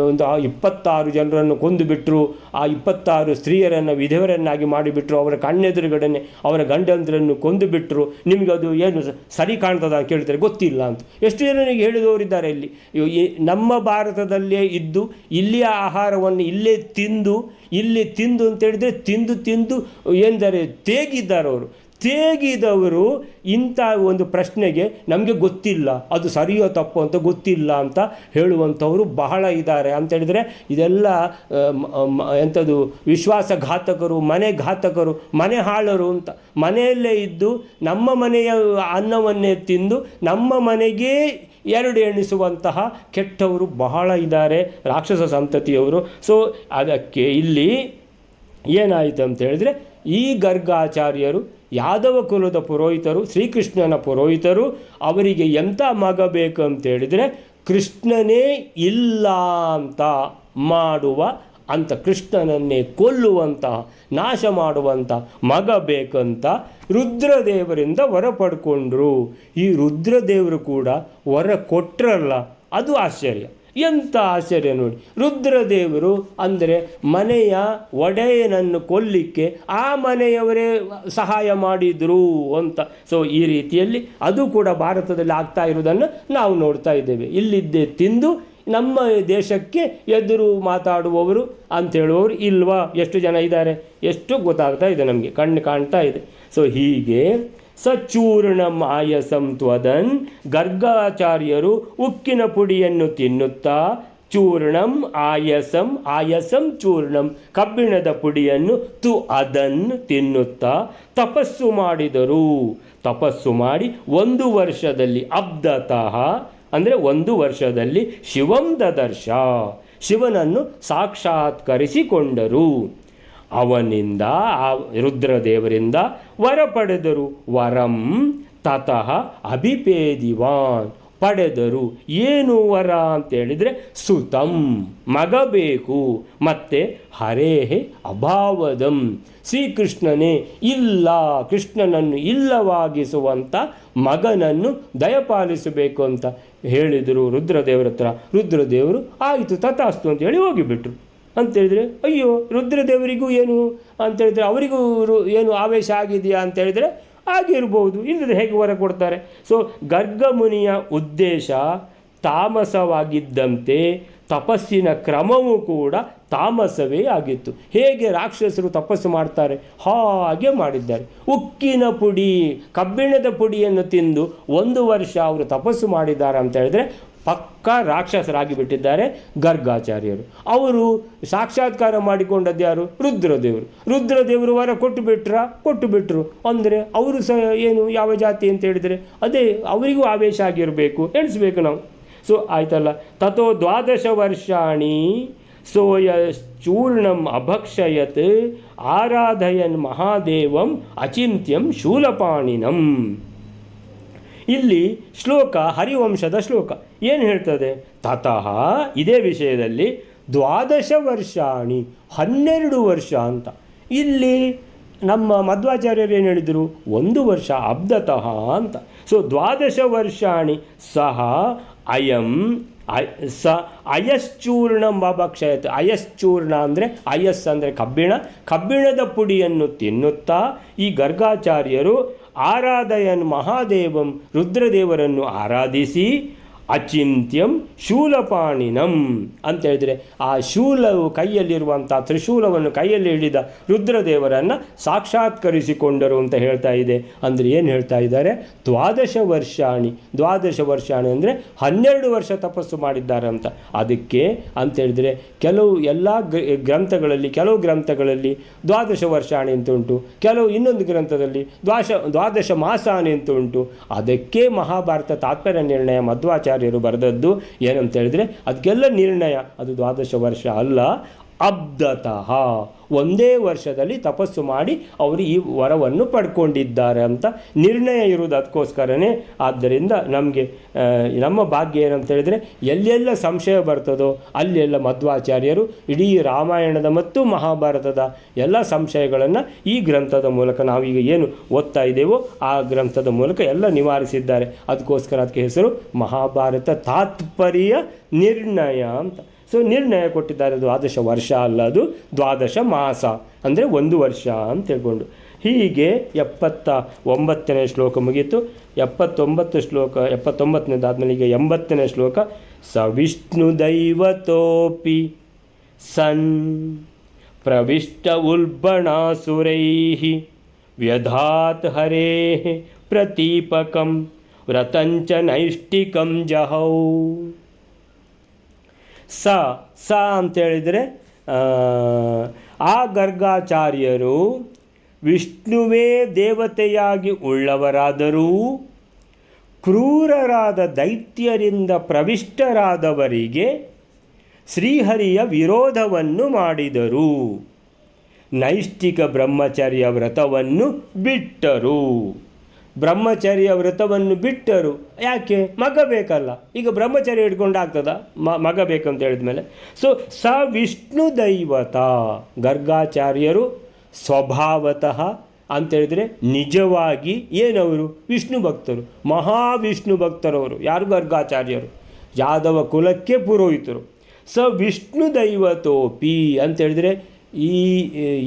ಒಂದು 26 ಜನರನ್ನು ಕೊಂದು ಬಿಟ್ಟರು, ಆ 26 ಸ್ತ್ರೀಯರನ್ನು ವಿಧವರನ್ನಾಗಿ ಮಾಡಿಬಿಟ್ರು, ಅವರ ಕಣ್ಣೆದುರುಗಡೆನೆ ಅವರ ಗಂಡಂದ್ರನ್ನು ಕೊಂದು ಬಿಟ್ಟರು, ನಿಮಗದು ಏನು ಸರಿ ಕಾಣ್ತದ ಕೇಳ್ತಾರೆ. ಗೊತ್ತಿಲ್ಲ ಅಂತ ಎಷ್ಟು ಜನರಿಗೆ ಹೇಳಿದವರಿದ್ದಾರೆ. ಇಲ್ಲಿ ನಮ್ಮ ಭಾರತದಲ್ಲೇ ಇದ್ದು ಇಲ್ಲಿಯ ಆಹಾರವನ್ನು ಇಲ್ಲೇ ತಿಂದು ಅಂತ ಹೇಳಿದರೆ ತಿಂದು ಎಂದರೆ ತೇಗಿದ್ದಾರೆ ಅವರು. ತೇಗಿದವರು ಇಂಥ ಒಂದು ಪ್ರಶ್ನೆಗೆ ನಮಗೆ ಗೊತ್ತಿಲ್ಲ, ಅದು ಸರಿಯೋ ತಪ್ಪು ಅಂತ ಗೊತ್ತಿಲ್ಲ ಅಂತ ಹೇಳುವಂಥವರು ಬಹಳ ಇದ್ದಾರೆ. ಅಂತೇಳಿದರೆ ಇದೆಲ್ಲ ಎಂಥದ್ದು ವಿಶ್ವಾಸಘಾತಕರು, ಮನೆಘಾತಕರು, ಮನೆ ಹಾಳರು ಅಂತ. ಮನೆಯಲ್ಲೇ ಇದ್ದು ನಮ್ಮ ಮನೆಯ ಅನ್ನವನ್ನೇ ತಿಂದು ನಮ್ಮ ಮನೆಗೇ 2 ಎಣಿಸುವಂತಹ ಕೆಟ್ಟವರು ಬಹಳ ಇದ್ದಾರೆ, ರಾಕ್ಷಸ ಸಂತತಿಯವರು. ಸೊ ಅದಕ್ಕೆ ಇಲ್ಲಿ ಏನಾಯಿತು ಅಂತ ಹೇಳಿದ್ರೆ, ಈ ಗರ್ಗಾಚಾರ್ಯರು ಯಾದವ ಕುಲದ ಪುರೋಹಿತರು, ಶ್ರೀಕೃಷ್ಣನ ಪುರೋಹಿತರು, ಅವರಿಗೆ ಎಂಥ ಮಗ ಬೇಕು ಅಂತ ಹೇಳಿದರೆ ಕೃಷ್ಣನೇ ಇಲ್ಲ ಅಂತ ಮಾಡುವ, ಅಂತ ಕೃಷ್ಣನನ್ನೇ ಕೊಲ್ಲುವಂತಹ, ನಾಶ ಮಾಡುವಂಥ ಮಗ ಬೇಕಂತ ರುದ್ರದೇವರಿಂದ ವರ ಪಡ್ಕೊಂಡ್ರು. ಈ ರುದ್ರದೇವರು ಕೂಡ ವರ ಕೊಟ್ರಲ್ಲ, ಅದು ಆಶ್ಚರ್ಯ. ಎಂಥ ಆಶ್ಚರ್ಯ ನೋಡಿ. ರುದ್ರದೇವರು ಅಂದರೆ ಮನೆಯ ಒಡೆಯನನ್ನು ಕೊಲ್ಲಿಕ್ಕೆ ಆ ಮನೆಯವರೇ ಸಹಾಯ ಮಾಡಿದರು ಅಂತ. ಸೊ ಈ ರೀತಿಯಲ್ಲಿ ಅದು ಕೂಡ ಭಾರತದಲ್ಲಿ ಆಗ್ತಾ ಇರುವುದನ್ನು ನಾವು ನೋಡ್ತಾ ಇದ್ದೇವೆ. ಇಲ್ಲಿದ್ದೇ ತಿಂದು ನಮ್ಮ ದೇಶಕ್ಕೆ ಎದುರು ಮಾತಾಡುವವರು ಅಂಥೇಳುವವರು ಇಲ್ವಾ? ಎಷ್ಟು ಜನ ಇದ್ದಾರೆ, ಎಷ್ಟು ಗೊತ್ತಾಗ್ತಾ ಇದೆ ನಮಗೆ, ಕಣ್ಣು ಕಾಣ್ತಾ ಇದೆ. ಸೊ ಹೀಗೆ ಸಚೂರ್ಣಂ ಆಯಸಂ ತ್ವದನ್, ಗರ್ಗಾಚಾರ್ಯರು ಉಕ್ಕಿನ ಪುಡಿಯನ್ನು ತಿನ್ನುತ್ತಾ, ಚೂರ್ಣಂ ಆಯಸಂ, ಆಯಸಂ ಚೂರ್ಣಂ ಕಬ್ಬಿಣದ ಪುಡಿಯನ್ನು, ತು ಅದನ್ನು ತಿನ್ನುತ್ತಾ ತಪಸ್ಸು ಮಾಡಿದರು. ತಪಸ್ಸು ಮಾಡಿ 1 ವರ್ಷದಲ್ಲಿ ಅಬ್ದತಃ ಅಂದರೆ 1 ವರ್ಷದಲ್ಲಿ ಶಿವಂ ದದರ್ಶ, ಶಿವನನ್ನು ಸಾಕ್ಷಾತ್ಕರಿಸಿಕೊಂಡರು. ಅವನಿಂದ, ಆ ರುದ್ರದೇವರಿಂದ ವರ ಪಡೆದರು. ವರಂ ತತಃ ಅಭಿಪೇದಿವಾನ್, ಪಡೆದರು. ಏನು ವರ ಅಂತೇಳಿದರೆ ಸುತಂ, ಮಗ ಬೇಕು. ಮತ್ತು ಹರೇಹೇ ಅಭಾವದಂ, ಶ್ರೀಕೃಷ್ಣನೇ ಇಲ್ಲ, ಕೃಷ್ಣನನ್ನು ಇಲ್ಲವಾಗಿಸುವಂಥ ಮಗನನ್ನು ದಯಪಾಲಿಸಬೇಕು ಅಂತ ಹೇಳಿದರು ರುದ್ರದೇವರ ಹತ್ರ. ರುದ್ರದೇವರು ಆಯಿತು ತಥಾಸ್ತು ಅಂತೇಳಿ ಹೋಗಿಬಿಟ್ರು. ಅಂತೇಳಿದರೆ ಅಯ್ಯೋ ರುದ್ರದೇವರಿಗೂ ಏನು ಅಂತೇಳಿದರೆ ಅವರಿಗೂ ಏನು ಆವೇಶ ಆಗಿದೆಯಾ ಅಂತೇಳಿದರೆ ಆಗಿರ್ಬೋದು, ಇಲ್ಲದೆ ಹೇಗೆ ವರ ಕೊಡ್ತಾರೆ? ಸೊ ಗರ್ಗಮುನಿಯ ಉದ್ದೇಶ ತಾಮಸವಾಗಿದ್ದಂತೆ ತಪಸ್ಸಿನ ಕ್ರಮವೂ ಕೂಡ ತಾಮಸವೇ ಆಗಿತ್ತು. ಹೇಗೆ ರಾಕ್ಷಸರು ತಪಸ್ಸು ಮಾಡ್ತಾರೆ ಹಾಗೆ ಮಾಡಿದ್ದಾರೆ. ಉಕ್ಕಿನ ಪುಡಿ, ಕಬ್ಬಿಣದ ಪುಡಿಯನ್ನು ತಿಂದು 1 ವರ್ಷ ಅವರು ತಪಸ್ಸು ಮಾಡಿದ್ದಾರೆ ಅಂತ ಹೇಳಿದರೆ ಪಕ್ಕಾ ರಾಕ್ಷಸರಾಗಿ ಬಿಟ್ಟಿದ್ದಾರೆ ಗರ್ಗಾಚಾರ್ಯರು. ಅವರು ಸಾಕ್ಷಾತ್ಕಾರ ಮಾಡಿಕೊಂಡದ್ದು ಯಾರು? ರುದ್ರದೇವರು. ರುದ್ರದೇವರು ವರ ಕೊಟ್ಟು ಬಿಟ್ರು ಅಂದರೆ ಅವರು ಸಹ ಏನು ಯಾವ ಜಾತಿ ಅಂತ ಹೇಳಿದರೆ ಅದೇ ಅವರಿಗೂ ಆವೇಶ ಆಗಿರಬೇಕು, ಎಣಿಸ್ಬೇಕು ನಾವು. ಸೊ ಆಯ್ತಲ್ಲ. ತಥೋ 12 ವರ್ಷಾಣಿ ಸೋಯ ಚೂರ್ಣಂ ಅಭಕ್ಷಯತ್ ಆರಾಧಯನ್ ಮಹಾದೇವಂ ಅಚಿಂತ್ಯಂ ಶೂಲಪಾಣಿನಂ. ಇಲ್ಲಿ ಶ್ಲೋಕ ಹರಿವಂಶದ ಶ್ಲೋಕ ಏನು ಹೇಳ್ತದೆ? ತತಃ, ಇದೇ ವಿಷಯದಲ್ಲಿ 12 ವರ್ಷಾಣಿ 12 ವರ್ಷ ಅಂತ. ಇಲ್ಲಿ ನಮ್ಮ ಮಧ್ವಾಚಾರ್ಯರು ಏನು ಹೇಳಿದರು? 1 ವರ್ಷ ಅಬ್ದತಃ ಅಂತ. ಸೊ 12 ವರ್ಷಾಣಿ ಸಹ ಅಯಂ ಅಯಶ್ಚೂರ್ಣಂ ಅಭಕ್ಷಯತ್. ಅಯಶ್ಚೂರ್ಣ ಅಂದರೆ ಅಯಸ್ ಅಂದರೆ ಕಬ್ಬಿಣದ ಪುಡಿಯನ್ನು ತಿನ್ನುತ್ತಾ ಈ ಗರ್ಗಾಚಾರ್ಯರು ಆರಾಧಯನ್ ಮಹಾದೇವಂ, ರುದ್ರದೇವರನ್ನು ಆರಾಧಿಸಿ, ಅಚಿಂತ್ಯಂ ಶೂಲಪಾಣಿನಂ ಅಂತ ಹೇಳಿದರೆ ಆ ಶೂಲವು ಕೈಯಲ್ಲಿರುವಂಥ ತ್ರಿಶೂಲವನ್ನು ಕೈಯಲ್ಲಿ ಹಿಡಿದ ರುದ್ರದೇವರನ್ನು ಸಾಕ್ಷಾತ್ಕರಿಸಿಕೊಂಡರು ಅಂತ ಹೇಳ್ತಾ ಇದೆ. ಅಂದರೆ ಏನು ಹೇಳ್ತಾ ಇದ್ದಾರೆ? 12 ವರ್ಷಾಣಿ. 12 ವರ್ಷಾಣಿ ಅಂದರೆ 12 ವರ್ಷ ತಪಸ್ಸು ಮಾಡಿದ್ದಾರೆ ಅಂತ. ಅದಕ್ಕೆ ಅಂತೇಳಿದರೆ ಕೆಲವು ಎಲ್ಲ ಗ್ರಂಥಗಳಲ್ಲಿ, ಕೆಲವು ಗ್ರಂಥಗಳಲ್ಲಿ 12 ವರ್ಷಾಣಿ ಅಂತ ಉಂಟು, ಕೆಲವು ಇನ್ನೊಂದು ಗ್ರಂಥದಲ್ಲಿ 12 ಮಾಸಾಣಿ ಅಂತ ಉಂಟು. ಅದಕ್ಕೆ ಮಹಾಭಾರತ ತಾತ್ಪರ್ಯ ನಿರ್ಣಯ ಮಧ್ವಾಚಾರ್ಯರು ಬರೆದದ್ದು ಏನಂತ ಹೇಳಿದರೆ ಅದಕ್ಕೆಲ್ಲ ನಿರ್ಣಯ ಅದು 12 ವರ್ಷ ಅಲ್ಲ, ಅಬ್ದತಃ 1 ವರ್ಷದಲ್ಲಿ ತಪಸ್ಸು ಮಾಡಿ ಅವರು ಈ ವರವನ್ನು ಪಡ್ಕೊಂಡಿದ್ದಾರೆ ಅಂತ ನಿರ್ಣಯ ಇರುವುದು. ಅದಕ್ಕೋಸ್ಕರನೇ ಆದ್ದರಿಂದ ನಮಗೆ ನಮ್ಮ ಭಾಗ್ಯ ಏನಂತ ಹೇಳಿದರೆ ಎಲ್ಲೆಲ್ಲ ಸಂಶಯ ಬರ್ತದೋ ಅಲ್ಲೆಲ್ಲ ಮಧ್ವಾಚಾರ್ಯರು ಇಡೀ ರಾಮಾಯಣದ ಮತ್ತು ಮಹಾಭಾರತದ ಎಲ್ಲ ಸಂಶಯಗಳನ್ನು ಈ ಗ್ರಂಥದ ಮೂಲಕ ನಾವೀಗ ಏನು ಓದ್ತಾ ಇದ್ದೇವೋ ಆ ಗ್ರಂಥದ ಮೂಲಕ ಎಲ್ಲ ನಿವಾರಿಸಿದ್ದಾರೆ. ಅದಕ್ಕೋಸ್ಕರ ಅದಕ್ಕೆ ಹೆಸರು ಮಹಾಭಾರತ ತಾತ್ಪರ್ಯ ನಿರ್ಣಯ ಅಂತ. ಸೊ ನಿರ್ಣಯ ಕೊಟ್ಟಿದ್ದಾರೆ. 12 ವರ್ಷ ಅಲ್ಲ, ಅದು 12 ಮಾಸ ಅಂದರೆ 1 ವರ್ಷ ಅಂತ ಹೇಳ್ಕೊಂಡು. ಹೀಗೆ 79ನೇ ಶ್ಲೋಕ ಮುಗೀತು. 79 ಶ್ಲೋಕ 79ನೇದಾದ್ಮೇಲೆ ಈಗ 80ನೇ ಶ್ಲೋಕ. ಸ ವಿಷ್ಣು ದೈವತೋಪಿ ಸನ್ ಪ್ರವಿಷ್ಟ ಉಲ್ಬಣಾಸುರೈಃ ವ್ಯಧಾತ್ ಹರೇಃ ಪ್ರತೀಪಕಂ ವ್ರತಂಚ ನೈಷ್ಟಿಕಂ ಜಹೌ. ಸ ಅಂತೇಳಿದರೆ ಆ ಗರ್ಗಾಚಾರ್ಯರು ವಿಷ್ಣುವೇ ದೇವತೆಯಾಗಿ ಉಳ್ಳವರಾದರೂ ಕ್ರೂರರಾದ ದೈತ್ಯರಿಂದ ಪ್ರವಿಷ್ಟರಾದವರಿಗೆ ಶ್ರೀಹರಿಯ ವಿರೋಧವನ್ನು ಮಾಡಿದರು. ನೈಷ್ಠಿಕ ಬ್ರಹ್ಮಚರ್ಯ ವ್ರತವನ್ನು ಬಿಟ್ಟರು. ಬ್ರಹ್ಮಚರ್ಯ ವ್ರತವನ್ನು ಬಿಟ್ಟರು. ಯಾಕೆ? ಮಗ ಬೇಕಲ್ಲ. ಈಗ ಬ್ರಹ್ಮಚರ್ಯ ಹಿಡ್ಕೊಂಡು ಆಗ್ತದ? ಮಗ ಬೇಕಂತ ಹೇಳಿದ್ಮೇಲೆ. ಸೊ ಸ ವಿಷ್ಣು ದೈವತ. ಗರ್ಗಾಚಾರ್ಯರು ಸ್ವಭಾವತಃ ಅಂತೇಳಿದರೆ ನಿಜವಾಗಿ ಏನವರು? ವಿಷ್ಣು ಭಕ್ತರು, ಮಹಾವಿಷ್ಣು ಭಕ್ತರವರು. ಯಾರು? ಗರ್ಗಾಚಾರ್ಯರು. ಯಾದವ ಕುಲಕ್ಕೆ ಪುರೋಹಿತರು. ಸ ವಿಷ್ಣು ದೈವತೋಪಿ ಅಂತೇಳಿದರೆ ಈ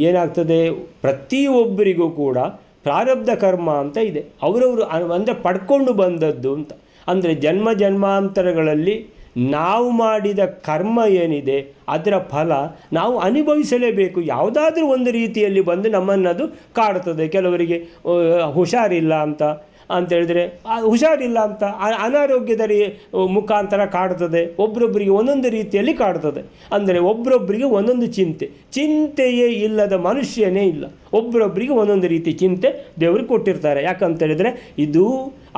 ಏನಾಗ್ತದೆ, ಪ್ರತಿಯೊಬ್ಬರಿಗೂ ಕೂಡ ಪ್ರಾರಬ್ಧ ಕರ್ಮ ಅಂತ ಇದೆ. ಅವರವರು ಅಂದರೆ ಪಡ್ಕೊಂಡು ಬಂದದ್ದು ಅಂತ. ಅಂದರೆ ಜನ್ಮ ಜನ್ಮಾಂತರಗಳಲ್ಲಿ ನಾವು ಮಾಡಿದ ಕರ್ಮ ಏನಿದೆ ಅದರ ಫಲ ನಾವು ಅನುಭವಿಸಲೇಬೇಕು. ಯಾವುದಾದ್ರೂ ಒಂದು ರೀತಿಯಲ್ಲಿ ಬಂದು ನಮ್ಮನ್ನದು ಕಾಡ್ತದೆ. ಕೆಲವರಿಗೆ ಹುಷಾರಿಲ್ಲ ಅಂತೇಳಿದರೆ ಹುಷಾರಿಲ್ಲ ಅಂತ ಅನಾರೋಗ್ಯದ ಮುಖಾಂತರ ಕಾಡ್ತದೆ. ಒಬ್ಬರೊಬ್ಬರಿಗೆ ಒಂದೊಂದು ರೀತಿಯಲ್ಲಿ ಕಾಡ್ತದೆ. ಅಂದರೆ ಒಬ್ಬರೊಬ್ಬರಿಗೆ ಒಂದೊಂದು ಚಿಂತೆಯೇ ಇಲ್ಲದ ಮನುಷ್ಯನೇ ಇಲ್ಲ. ಒಬ್ಬರೊಬ್ಬರಿಗೆ ಒಂದೊಂದು ರೀತಿ ಚಿಂತೆ ದೇವರು ಕೊಟ್ಟಿರ್ತಾರೆ. ಯಾಕಂತೇಳಿದರೆ ಇದು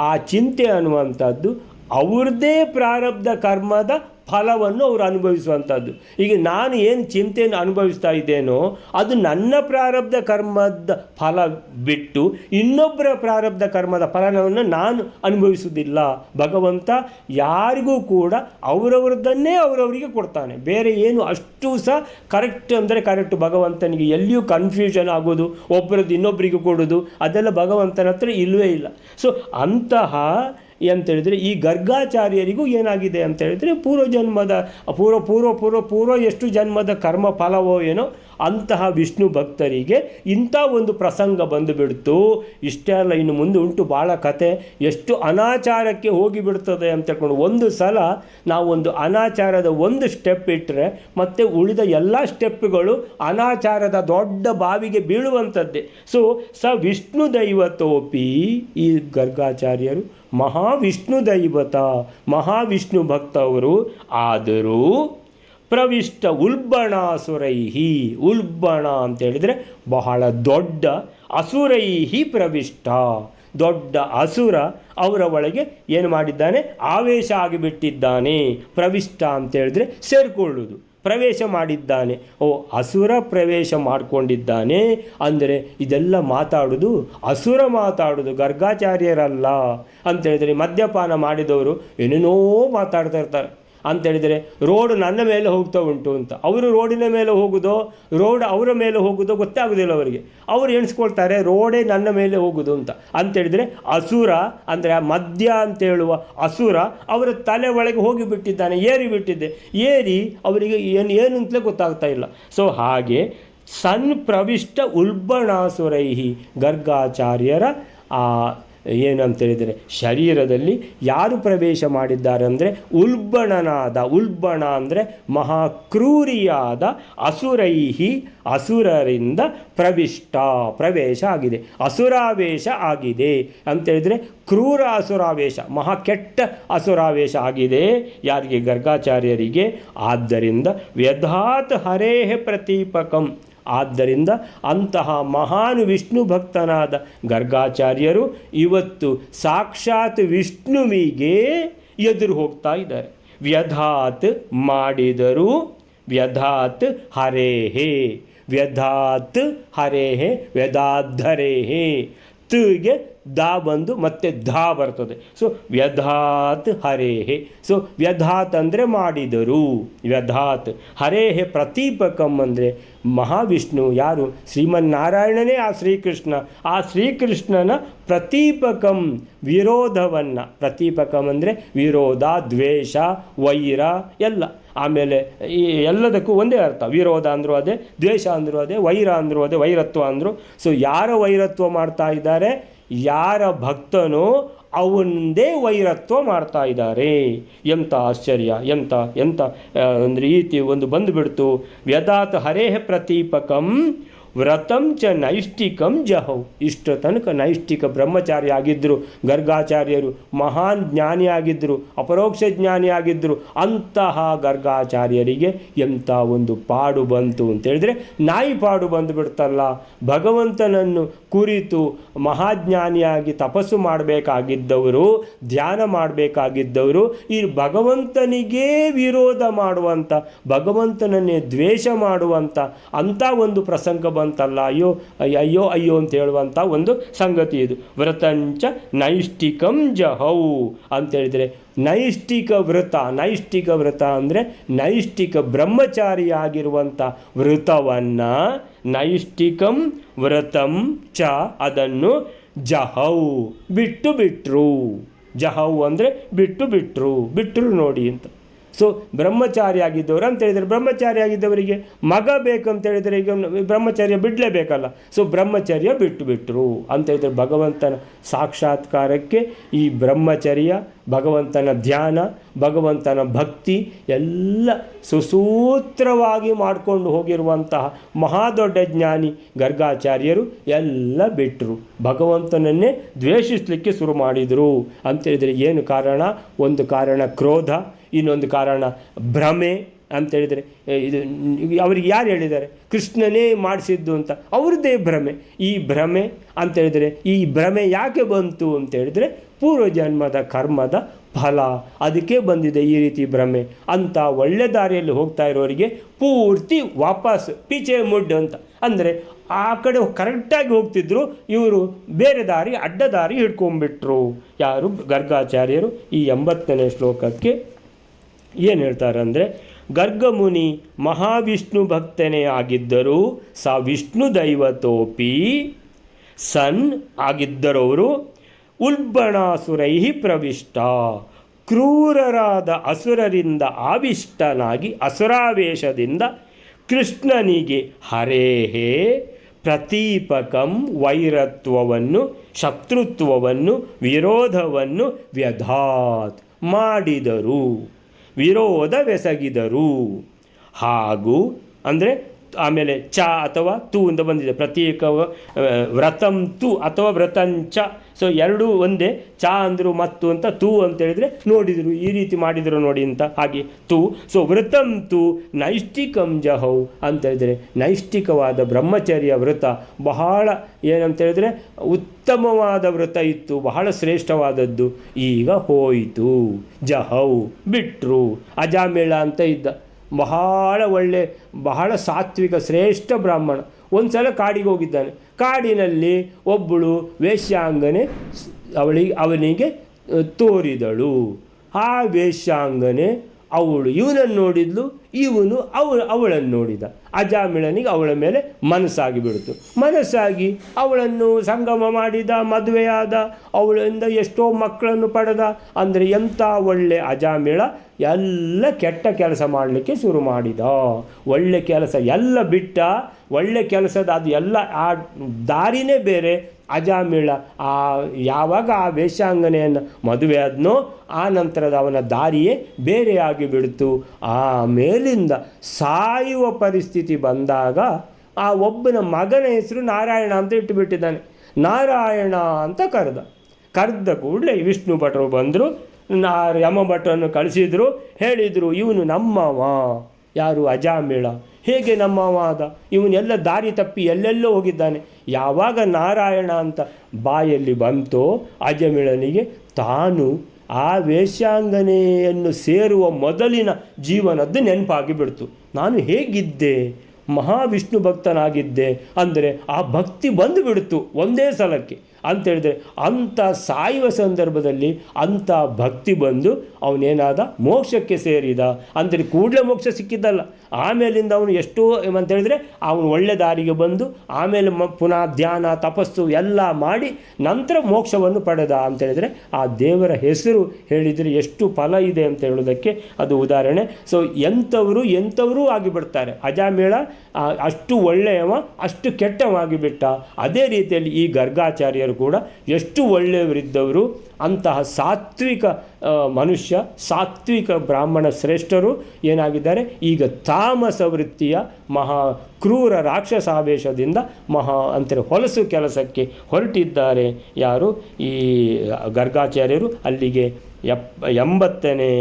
ಆ ಚಿಂತೆ ಅನ್ನುವಂಥದ್ದು ಅವ್ರದ್ದೇ ಪ್ರಾರಬ್ಧ ಕರ್ಮದ ಫಲವನ್ನು ಅವರು ಅನುಭವಿಸುವಂಥದ್ದು. ಈಗ ನಾನು ಏನು ಚಿಂತೆಯನ್ನು ಅನುಭವಿಸ್ತಾ ಇದ್ದೇನೋ ಅದು ನನ್ನ ಪ್ರಾರಬ್ಧ ಕರ್ಮದ ಫಲ ಬಿಟ್ಟು ಇನ್ನೊಬ್ಬರ ಪ್ರಾರಬ್ಧ ಕರ್ಮದ ಫಲವನ್ನು ನಾನು ಅನುಭವಿಸುವುದಿಲ್ಲ. ಭಗವಂತ ಯಾರಿಗೂ ಕೂಡ ಅವರವರದನ್ನೇ ಅವರವರಿಗೆ ಕೊಡ್ತಾನೆ. ಬೇರೆ ಏನು ಅಷ್ಟು ಸಹ ಕರೆಕ್ಟ್ ಅಂದರೆ ಕರೆಕ್ಟ್. ಭಗವಂತನಿಗೆ ಎಲ್ಲಿಯೂ ಕನ್ಫ್ಯೂಷನ್ ಆಗೋದು, ಒಬ್ಬರದ್ದು ಇನ್ನೊಬ್ಬರಿಗೆ ಕೊಡೋದು ಅದೆಲ್ಲ ಭಗವಂತನ ಹತ್ರ ಇಲ್ಲವೇ ಇಲ್ಲ. ಸೊ ಅಂತಹ ಅಂತೇಳಿದರೆ ಈ ಗರ್ಗಾಚಾರ್ಯರಿಗೂ ಏನಾಗಿದೆ ಅಂತೇಳಿದರೆ ಪೂರ್ವಜನ್ಮದ ಪೂರ್ವ ಎಷ್ಟು ಜನ್ಮದ ಕರ್ಮ ಫಲವೋ ಏನೋ ಅಂತಹ ವಿಷ್ಣು ಭಕ್ತರಿಗೆ ಇಂಥ ಒಂದು ಪ್ರಸಂಗ ಬಂದುಬಿಡ್ತು. ಇಷ್ಟೇ ಅಲ್ಲ, ಇನ್ನು ಮುಂದೆ ಉಂಟು ಭಾಳ ಕತೆ. ಎಷ್ಟು ಅನಾಚಾರಕ್ಕೆ ಹೋಗಿಬಿಡ್ತದೆ ಅಂತ ಹೇಳ್ಕೊಂಡು ಒಂದು ಸಲ ನಾವೊಂದು ಅನಾಚಾರದ ಒಂದು ಸ್ಟೆಪ್ ಇಟ್ಟರೆ ಮತ್ತೆ ಉಳಿದ ಎಲ್ಲ ಸ್ಟೆಪ್ಗಳು ಅನಾಚಾರದ ದೊಡ್ಡ ಬಾವಿಗೆ ಬೀಳುವಂಥದ್ದೇ. ಸೊ ಸ ವಿಷ್ಣು ದೈವತೋಪಿ, ಈ ಗರ್ಗಾಚಾರ್ಯರು ಮಹಾವಿಷ್ಣು ದೈವತ, ಮಹಾವಿಷ್ಣು ಭಕ್ತವರು ಆದರೂ ಪ್ರವಿಷ್ಟ ಉಲ್ಬಣಾಸುರೈಹಿ. ಉಲ್ಬಣ ಅಂತೇಳಿದರೆ ಬಹಳ ದೊಡ್ಡ, ಅಸುರೈಹಿ ಪ್ರವಿಷ್ಟ, ದೊಡ್ಡ ಅಸುರ ಅವರ ಒಳಗೆ ಏನು ಮಾಡಿದ್ದಾನೆ? ಆವೇಶ ಆಗಿಬಿಟ್ಟಿದ್ದಾನೆ. ಪ್ರವಿಷ್ಟ ಅಂತೇಳಿದರೆ ಸೇರಿಕೊಳ್ಳುವುದು, ಪ್ರವೇಶ ಮಾಡಿದ್ದಾನೆ. ಅಸುರ ಪ್ರವೇಶ ಮಾಡಿಕೊಂಡಿದ್ದಾನೆ ಅಂದರೆ ಇದೆಲ್ಲ ಮಾತಾಡೋದು ಅಸುರ ಮಾತಾಡೋದು, ಗರ್ಗಾಚಾರ್ಯರಲ್ಲ ಅಂತೇಳಿದರೆ. ಮದ್ಯಪಾನ ಮಾಡಿದವರು ಏನೇನೋ ಮಾತಾಡ್ತಾ ಇರ್ತಾರೆ. ಅಂತೇಳಿದರೆ ರೋಡ್ ನನ್ನ ಮೇಲೆ ಹೋಗ್ತಾ ಉಂಟು ಅಂತ, ಅವರು ರೋಡಿನ ಮೇಲೆ ಹೋಗೋದೋ ರೋಡ್ ಅವರ ಮೇಲೆ ಹೋಗೋದೋ ಗೊತ್ತಾಗೋದಿಲ್ಲ ಅವರಿಗೆ. ಅವರು ಎಣಿಸ್ಕೊಳ್ತಾರೆ ರೋಡೇ ನನ್ನ ಮೇಲೆ ಹೋಗೋದು ಅಂತ. ಅಂತೇಳಿದರೆ ಅಸುರ ಅಂದರೆ ಮದ್ಯ ಅಂತೇಳುವ ಅಸುರ ಅವರ ತಲೆ ಒಳಗೆ ಹೋಗಿಬಿಟ್ಟಿದ್ದಾನೆ, ಏರಿಬಿಟ್ಟಿದ್ದೆ. ಏರಿ ಅವರಿಗೆ ಏನು ಅಂತಲೇ ಗೊತ್ತಾಗ್ತಾ ಇಲ್ಲ. ಸೊ ಹಾಗೆ ಸನ್ ಪ್ರವಿಷ್ಟ ಉಲ್ಬಣಾಸುರೈಹಿ, ಗರ್ಗಾಚಾರ್ಯರ ಏನಂತೇಳಿದರೆ ಶರೀರದಲ್ಲಿ ಯಾರು ಪ್ರವೇಶ ಮಾಡಿದ್ದಾರೆ ಅಂದರೆ ಉಲ್ಬಣನಾದ, ಉಲ್ಬಣ ಅಂದರೆ ಮಹಾಕ್ರೂರಿಯಾದ ಅಸುರೈಹಿ, ಅಸುರರಿಂದ ಪ್ರವೇಶ ಆಗಿದೆ, ಅಸುರಾವೇಶ ಆಗಿದೆ ಅಂತೇಳಿದರೆ ಕ್ರೂರ ಅಸುರಾವೇಶ, ಮಹಾ ಕೆಟ್ಟ ಅಸುರಾವೇಶ ಆಗಿದೆ ಯಾರಿಗೆ? ಗರ್ಗಾಚಾರ್ಯರಿಗೆ. ಆದ್ದರಿಂದ ವ್ಯಧಾತ್ ಹರೇಹ ಪ್ರತೀಪಕಂ, ಆದ್ದರಿಂದ ಅಂತಹ ಮಹಾನ್ ವಿಷ್ಣು ಭಕ್ತನಾದ ಗರ್ಗಾಚಾರ್ಯರು ಇವತ್ತು ಸಾಕ್ಷಾತ್ ವಿಷ್ಣುವಿಗೆ ಎದುರು ಹೋಗ್ತಾ ಇದ್ದಾರೆ. ವ್ಯಧಾತ್ ಮಾಡಿದರು, ವ್ಯಧಾತ್ ಹರೇಹೇ, ವ್ಯಧಾತ್ ಹರೇಹೇ, ವ್ಯಧಾಧರೇಹೇ, ಗೆ ದಾ ಬಂದು ಮತ್ತೆ ಧಾ ಬರ್ತದೆ. ಸೊ ವ್ಯಧಾತ್ ಹರೇಹೇ. ಸೊ ವ್ಯಧಾತ್ ಅಂದರೆ ಮಾಡಿದರು, ವ್ಯಧಾತ್. ಹರೇಹೇ ಪ್ರತೀಪಕಂ ಅಂದರೆ ಮಹಾವಿಷ್ಣು ಯಾರು? ಶ್ರೀಮನ್ನಾರಾಯಣನೇ ಆ ಶ್ರೀಕೃಷ್ಣ. ಆ ಶ್ರೀಕೃಷ್ಣನ ಪ್ರತೀಪಕಂ, ವಿರೋಧವನ್ನು, ಪ್ರತೀಪಕಂ ಅಂದರೆ ವಿರೋಧ, ದ್ವೇಷ, ವೈರ ಎಲ್ಲ. ಆಮೇಲೆ ಈ ಎಲ್ಲದಕ್ಕೂ ಒಂದೇ ಅರ್ಥ. ವಿರೋಧ ಅಂದರೂ ಅದೇ, ದ್ವೇಷ ಅಂದರೂ ಅದೇ, ವೈರ ಅಂದರೂ ಅದೇ, ವೈರತ್ವ ಅಂದರು. ಸೊ ಯಾರ ವೈರತ್ವ ಮಾಡ್ತಾ ಇದ್ದಾರೆ? ಯಾರ ಭಕ್ತನೋ ಅವನದೇ ವೈರತ್ವ ಮಾಡ್ತಾ ಇದ್ದಾರೆ. ಎಂಥ ಆಶ್ಚರ್ಯ, ಎಂಥ ಒಂದು ರೀತಿ ಒಂದು ಬಂದುಬಿಡ್ತು. ವ್ಯಧಾತ್ ಹರೇಹ ಪ್ರತೀಪಕಂ ವ್ರತಂ ಚ ನೈಷ್ಠಿಕಂ ಜಹೌ. ಇಷ್ಟು ತನಕ ನೈಷ್ಠಿಕ ಬ್ರಹ್ಮಚಾರಿ ಆಗಿದ್ದರು ಗರ್ಗಾಚಾರ್ಯರು, ಮಹಾನ್ ಜ್ಞಾನಿಯಾಗಿದ್ದರು, ಅಪರೋಕ್ಷ ಜ್ಞಾನಿಯಾಗಿದ್ದರು. ಅಂತಹ ಗರ್ಗಾಚಾರ್ಯರಿಗೆ ಎಂಥ ಒಂದು ಪಾಡು ಬಂತು ಅಂತೇಳಿದರೆ ನಾಯಿ ಪಾಡು ಬಂದು ಬಿಡ್ತಲ್ಲ. ಭಗವಂತನನ್ನು ಕುರಿತು ಮಹಾಜ್ಞಾನಿಯಾಗಿ ತಪಸ್ಸು ಮಾಡಬೇಕಾಗಿದ್ದವರು, ಧ್ಯಾನ ಮಾಡಬೇಕಾಗಿದ್ದವರು, ಈ ಭಗವಂತನಿಗೇ ವಿರೋಧ ಮಾಡುವಂಥ, ಭಗವಂತನನ್ನೇ ದ್ವೇಷ ಮಾಡುವಂಥ ಅಂಥ ಒಂದು ಪ್ರಸಂಗ ಬಂತಲ್ಲ, ಅಯ್ಯೋ ಅಯ್ಯೋ ಅಯ್ಯೋ ಅಂತ ಹೇಳುವಂಥ ಒಂದು ಸಂಗತಿ ಇದು. ವ್ರತಂಚ ನೈಷ್ಠಿಕಂ ಜಹೌ ಅಂತೇಳಿದರೆ ನೈಷ್ಠಿಕ ವ್ರತ ಅಂದರೆ ನೈಷ್ಠಿಕ ಬ್ರಹ್ಮಚಾರಿಯಾಗಿರುವಂಥ ವ್ರತವನ್ನು, ನೈಷ್ಠಿಕಂ ವ್ರತಂ ಚ ಅದನ್ನು ಜಹೌ ಬಿಟ್ಟರು. ಜಹೌ ಅಂದರೆ ಬಿಟ್ಟರು ನೋಡಿ ಅಂತ. ಸೊ ಬ್ರಹ್ಮಚಾರಿ ಆಗಿದ್ದವರು ಅಂತ ಹೇಳಿದರೆ, ಬ್ರಹ್ಮಚಾರಿ ಆಗಿದ್ದವರಿಗೆ ಮಗ ಬೇಕಂತ ಹೇಳಿದರೆ ಈಗ ಬ್ರಹ್ಮಚರ್ಯ ಬಿಡಲೇಬೇಕಲ್ಲ. ಸೊ ಬ್ರಹ್ಮಚರ್ಯ ಬಿಟ್ಟರು ಅಂತ ಹೇಳಿದರೆ ಭಗವಂತನ ಸಾಕ್ಷಾತ್ಕಾರಕ್ಕೆ ಈ ಬ್ರಹ್ಮಚರ್ಯ, ಭಗವಂತನ ಧ್ಯಾನ, ಭಗವಂತನ ಭಕ್ತಿ ಎಲ್ಲ ಸುಸೂತ್ರವಾಗಿ ಮಾಡಿಕೊಂಡು ಹೋಗಿರುವಂತಹ ಮಹಾದೊಡ್ಡ ಜ್ಞಾನಿ ಗರ್ಗಾಚಾರ್ಯರು ಎಲ್ಲ ಬಿಟ್ಟರು, ಭಗವಂತನನ್ನೇ ದ್ವೇಷಿಸಲಿಕ್ಕೆ ಶುರು ಮಾಡಿದರು ಅಂತೇಳಿದರೆ ಏನು ಕಾರಣ? ಒಂದು ಕಾರಣ ಕ್ರೋಧ, ಇನ್ನೊಂದು ಕಾರಣ ಭ್ರಮೆ ಅಂತೇಳಿದರೆ ಇದು ಅವರಿಗೆ ಯಾರು ಹೇಳಿದ್ದಾರೆ? ಕೃಷ್ಣನೇ ಮಾಡಿಸಿದ್ದು ಅಂತ ಅವ್ರದ್ದೇ ಭ್ರಮೆ. ಈ ಭ್ರಮೆ ಅಂತೇಳಿದರೆ ಈ ಭ್ರಮೆ ಯಾಕೆ ಬಂತು ಅಂತೇಳಿದರೆ ಪೂರ್ವಜನ್ಮದ ಕರ್ಮದ ಫಲ, ಅದಕ್ಕೆ ಬಂದಿದೆ ಈ ರೀತಿ ಭ್ರಮೆ ಅಂತ. ಒಳ್ಳೆ ದಾರಿಯಲ್ಲಿ ಹೋಗ್ತಾ ಇರೋರಿಗೆ ಪೂರ್ತಿ ವಾಪಸ್ ಪೀಚೆ ಮುಡ್ ಅಂತ ಅಂದರೆ ಆ ಕಡೆ ಕರೆಕ್ಟಾಗಿ ಹೋಗ್ತಿದ್ರು, ಇವರು ಬೇರೆ ದಾರಿ ಅಡ್ಡ ದಾರಿ ಹಿಡ್ಕೊಂಡ್ಬಿಟ್ರು. ಯಾರು? ಗರ್ಗಾಚಾರ್ಯರು. ಈ 80ನೇ ಶ್ಲೋಕಕ್ಕೆ ಏನು ಹೇಳ್ತಾರೆ ಅಂದರೆ, ಗರ್ಗಮುನಿ ಮಹಾವಿಷ್ಣು ಭಕ್ತನೇ ಆಗಿದ್ದರೂ ಸ ವಿಷ್ಣು ದೈವತೋಪಿ ಸನ್ ಆಗಿದ್ದರವರು ಉಲ್ಬಣಾಸುರೈ ಪ್ರವಿಷ್ಟ, ಕ್ರೂರರಾದ ಅಸುರರಿಂದ ಆವಿಷ್ಟನಾಗಿ ಅಸುರಾವೇಶದಿಂದ ಕೃಷ್ಣನಿಗೆ ಹರೇಹೇ ಪ್ರತೀಪಕಂ ವೈರತ್ವವನ್ನು, ಶತ್ರುತ್ವವನ್ನು, ವಿರೋಧವನ್ನು ವ್ಯಧಾತ್ ಮಾಡಿದರು, ವಿರೋಧವೆಸಗಿದರು. ಹಾಗೂ ಅಂದರೆ ಆಮೇಲೆ ಚ ಅಥವಾ ತು ಅಂತ ಬಂದಿದೆ, ಪ್ರತ್ಯೇಕ ವ್ರತಂ ತು ಅಥವಾ ವ್ರತಂಚ. ಸೊ ಎರಡೂ ಒಂದೇ, ಚ ಅಂದರು ಮತ್ತು ಅಂತ, ತು ಅಂತೇಳಿದರೆ ನೋಡಿದರು, ಈ ರೀತಿ ಮಾಡಿದರು ನೋಡಿ ಅಂತ, ಹಾಗೆ ತು. ಸೊ ವ್ರತಂ ತು ನೈಷ್ಠಿಕಂ ಜಹೌ ಅಂತೇಳಿದರೆ ನೈಷ್ಠಿಕವಾದ ಬ್ರಹ್ಮಚರ್ಯ ವ್ರತ ಬಹಳ ಏನಂತೇಳಿದರೆ ಉತ್ತಮವಾದ ವ್ರತ ಇತ್ತು, ಬಹಳ ಶ್ರೇಷ್ಠವಾದದ್ದು. ಈಗ ಹೋಯಿತು, ಜಹೌ ಬಿಟ್ಟರು. ಅಜಾಮೇಳ ಅಂತ ಇದ್ದ, ಬಹಳ ಸಾತ್ವಿಕ ಶ್ರೇಷ್ಠ ಬ್ರಾಹ್ಮಣ. ಒಂದು ಸಲ ಕಾಡಿಗೆ ಹೋಗಿದ್ದಾನೆ. ಕಾಡಿನಲ್ಲಿ ಒಬ್ಬಳು ವೇಶ್ಯಾಂಗನೆ ಅವನಿಗೆ ತೋರಿದಳು. ಆ ವೇಶ್ಯಾಂಗನೆ ಇವನನ್ನು ನೋಡಿದ್ಲು, ಇವನು ಅವಳನ್ನು ನೋಡಿದ. ಅಜಾಮಿಳನಿಗೆ ಅವಳ ಮೇಲೆ ಮನಸ್ಸಾಗಿ ಅವಳನ್ನು ಸಂಗಮ ಮಾಡಿದ, ಮದುವೆಯಾದ, ಅವಳಿಂದ ಎಷ್ಟೋ ಮಕ್ಕಳನ್ನು ಪಡೆದ. ಅಂದರೆ ಎಂಥ ಒಳ್ಳೆ ಅಜಾಮಿಳ ಎಲ್ಲ ಕೆಟ್ಟ ಕೆಲಸ ಮಾಡಲಿಕ್ಕೆ ಶುರು ಮಾಡಿದ. ಒಳ್ಳೆ ಕೆಲಸ ಎಲ್ಲ ಬಿಟ್ಟ, ಒಳ್ಳೆ ಕೆಲಸದ ಅದು ಎಲ್ಲ ಆ ದಾರಿನೇ ಬೇರೆ. ಅಜಾಮಿಳ ಯಾವಾಗ ಆ ವೇಶ್ಯಾಂಗನೆಯನ್ನು ಮದುವೆ ಆದನೋ ಆ ನಂತರದ ಅವನ ದಾರಿಯೇ ಬೇರೆಯಾಗಿ ಬಿಡ್ತು. ಆ ಮೇಲಿಂದ ಸಾಯುವ ಪರಿಸ್ಥಿತಿ ಬಂದಾಗ ಆ ಒಬ್ಬನ ಮಗನ ಹೆಸರು ನಾರಾಯಣ ಅಂತ ಇಟ್ಟುಬಿಟ್ಟಿದ್ದಾನೆ. ನಾರಾಯಣ ಅಂತ ಕರೆದ ಕೂಡಲೇ ವಿಷ್ಣು ಭಟ್ರು ಬಂದರು, ಯಮ ಭಟ್ರನ್ನು ಕಳಿಸಿದರು, ಹೇಳಿದರು ಇವನು ನಮ್ಮವ. ಯಾರು? ಅಜಾಮಿಳ. ಹೇಗೆ ನಮ್ಮವ ಆದ? ಇವನೆಲ್ಲ ದಾರಿ ತಪ್ಪಿ ಎಲ್ಲೆಲ್ಲೋ ಹೋಗಿದ್ದಾನೆ. ಯಾವಾಗ ನಾರಾಯಣ ಅಂತ ಬಾಯಲ್ಲಿ ಬಂತೋ ಅಜಮಿಳನಿಗೆ ತಾನು ಆ ವೇಶ್ಯಾಂಗನೆಯನ್ನು ಸೇರುವ ಮೊದಲಿನ ಜೀವನದ್ದು ನೆನಪಾಗಿ ಬಿಡ್ತು. ನಾನು ಹೇಗಿದ್ದೆ? ಮಹಾವಿಷ್ಣು ಭಕ್ತನಾಗಿದ್ದೆ ಅಂದರೆ ಆ ಭಕ್ತಿ ಬಂದು ಬಿಡ್ತು ಒಂದೇ ಸಲಕ್ಕೆ ಅಂತೇಳಿದರೆ. ಅಂಥ ಸಾಯುವ ಸಂದರ್ಭದಲ್ಲಿ ಅಂಥ ಭಕ್ತಿ ಬಂದು ಅವನೇನಾದ? ಮೋಕ್ಷಕ್ಕೆ ಸೇರಿದ. ಅಂದರೆ ಕೂಡಲೇ ಮೋಕ್ಷ ಸಿಕ್ಕಿದ್ದಲ್ಲ, ಆಮೇಲಿಂದ ಅವನು ಎಷ್ಟೋ ಅಂತೇಳಿದರೆ ಅವನು ಒಳ್ಳೆ ದಾರಿಗೆ ಬಂದು ಆಮೇಲೆ ಪುನಃ ಧ್ಯಾನ ತಪಸ್ಸು ಎಲ್ಲ ಮಾಡಿ ನಂತರ ಮೋಕ್ಷವನ್ನು ಪಡೆದ ಅಂತೇಳಿದರೆ ಆ ದೇವರ ಹೆಸರು ಹೇಳಿದರೆ ಎಷ್ಟು ಫಲ ಇದೆ ಅಂತ ಹೇಳೋದಕ್ಕೆ ಅದು ಉದಾಹರಣೆ. ಸೊ ಎಂಥವರು ಆಗಿಬಿಡ್ತಾರೆ. ಅಜಾಮೇಳ ಅಷ್ಟು ಒಳ್ಳೆಯವ, ಅಷ್ಟು ಕೆಟ್ಟವಾಗಿಬಿಟ್ಟ. ಅದೇ ರೀತಿಯಲ್ಲಿ ಈ ಗರ್ಗಾಚಾರ್ಯರು ಕೂಡ ಎಷ್ಟು ಒಳ್ಳೆಯವರಿದ್ದವರು, ಅಂತಹ ಸಾತ್ವಿಕ ಮನುಷ್ಯ, ಸಾತ್ವಿಕ ಬ್ರಾಹ್ಮಣ ಶ್ರೇಷ್ಠರು ಏನಾಗಿದ್ದಾರೆ? ಈಗ ತಾಮಸ ವೃತ್ತಿಯ ಕ್ರೂರ ರಾಕ್ಷಸಾವೇಶದಿಂದ ಹೊಲಸು ಕೆಲಸಕ್ಕೆ ಹೊರಟಿದ್ದಾರೆ. ಯಾರು? ಈ ಗರ್ಗಾಚಾರ್ಯರು. ಅಲ್ಲಿಗೆ 80ನೇ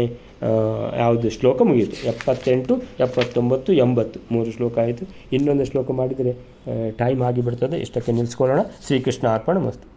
ಯಾವುದು ಶ್ಲೋಕ ಮುಗಿಯಿತು. 78, 79, 80 3 ಶ್ಲೋಕ ಆಯಿತು. ಇನ್ನೊಂದು ಶ್ಲೋಕ ಮಾಡಿದರೆ ಟೈಮ್ ಆಗಿಬಿಡ್ತದೆ. ಇಷ್ಟಕ್ಕೆ ನಿಲ್ಲಿಸ್ಕೊಳ್ಳೋಣ. ಶ್ರೀಕೃಷ್ಣ ಅರ್ಪಣ ಮಸ್ತು.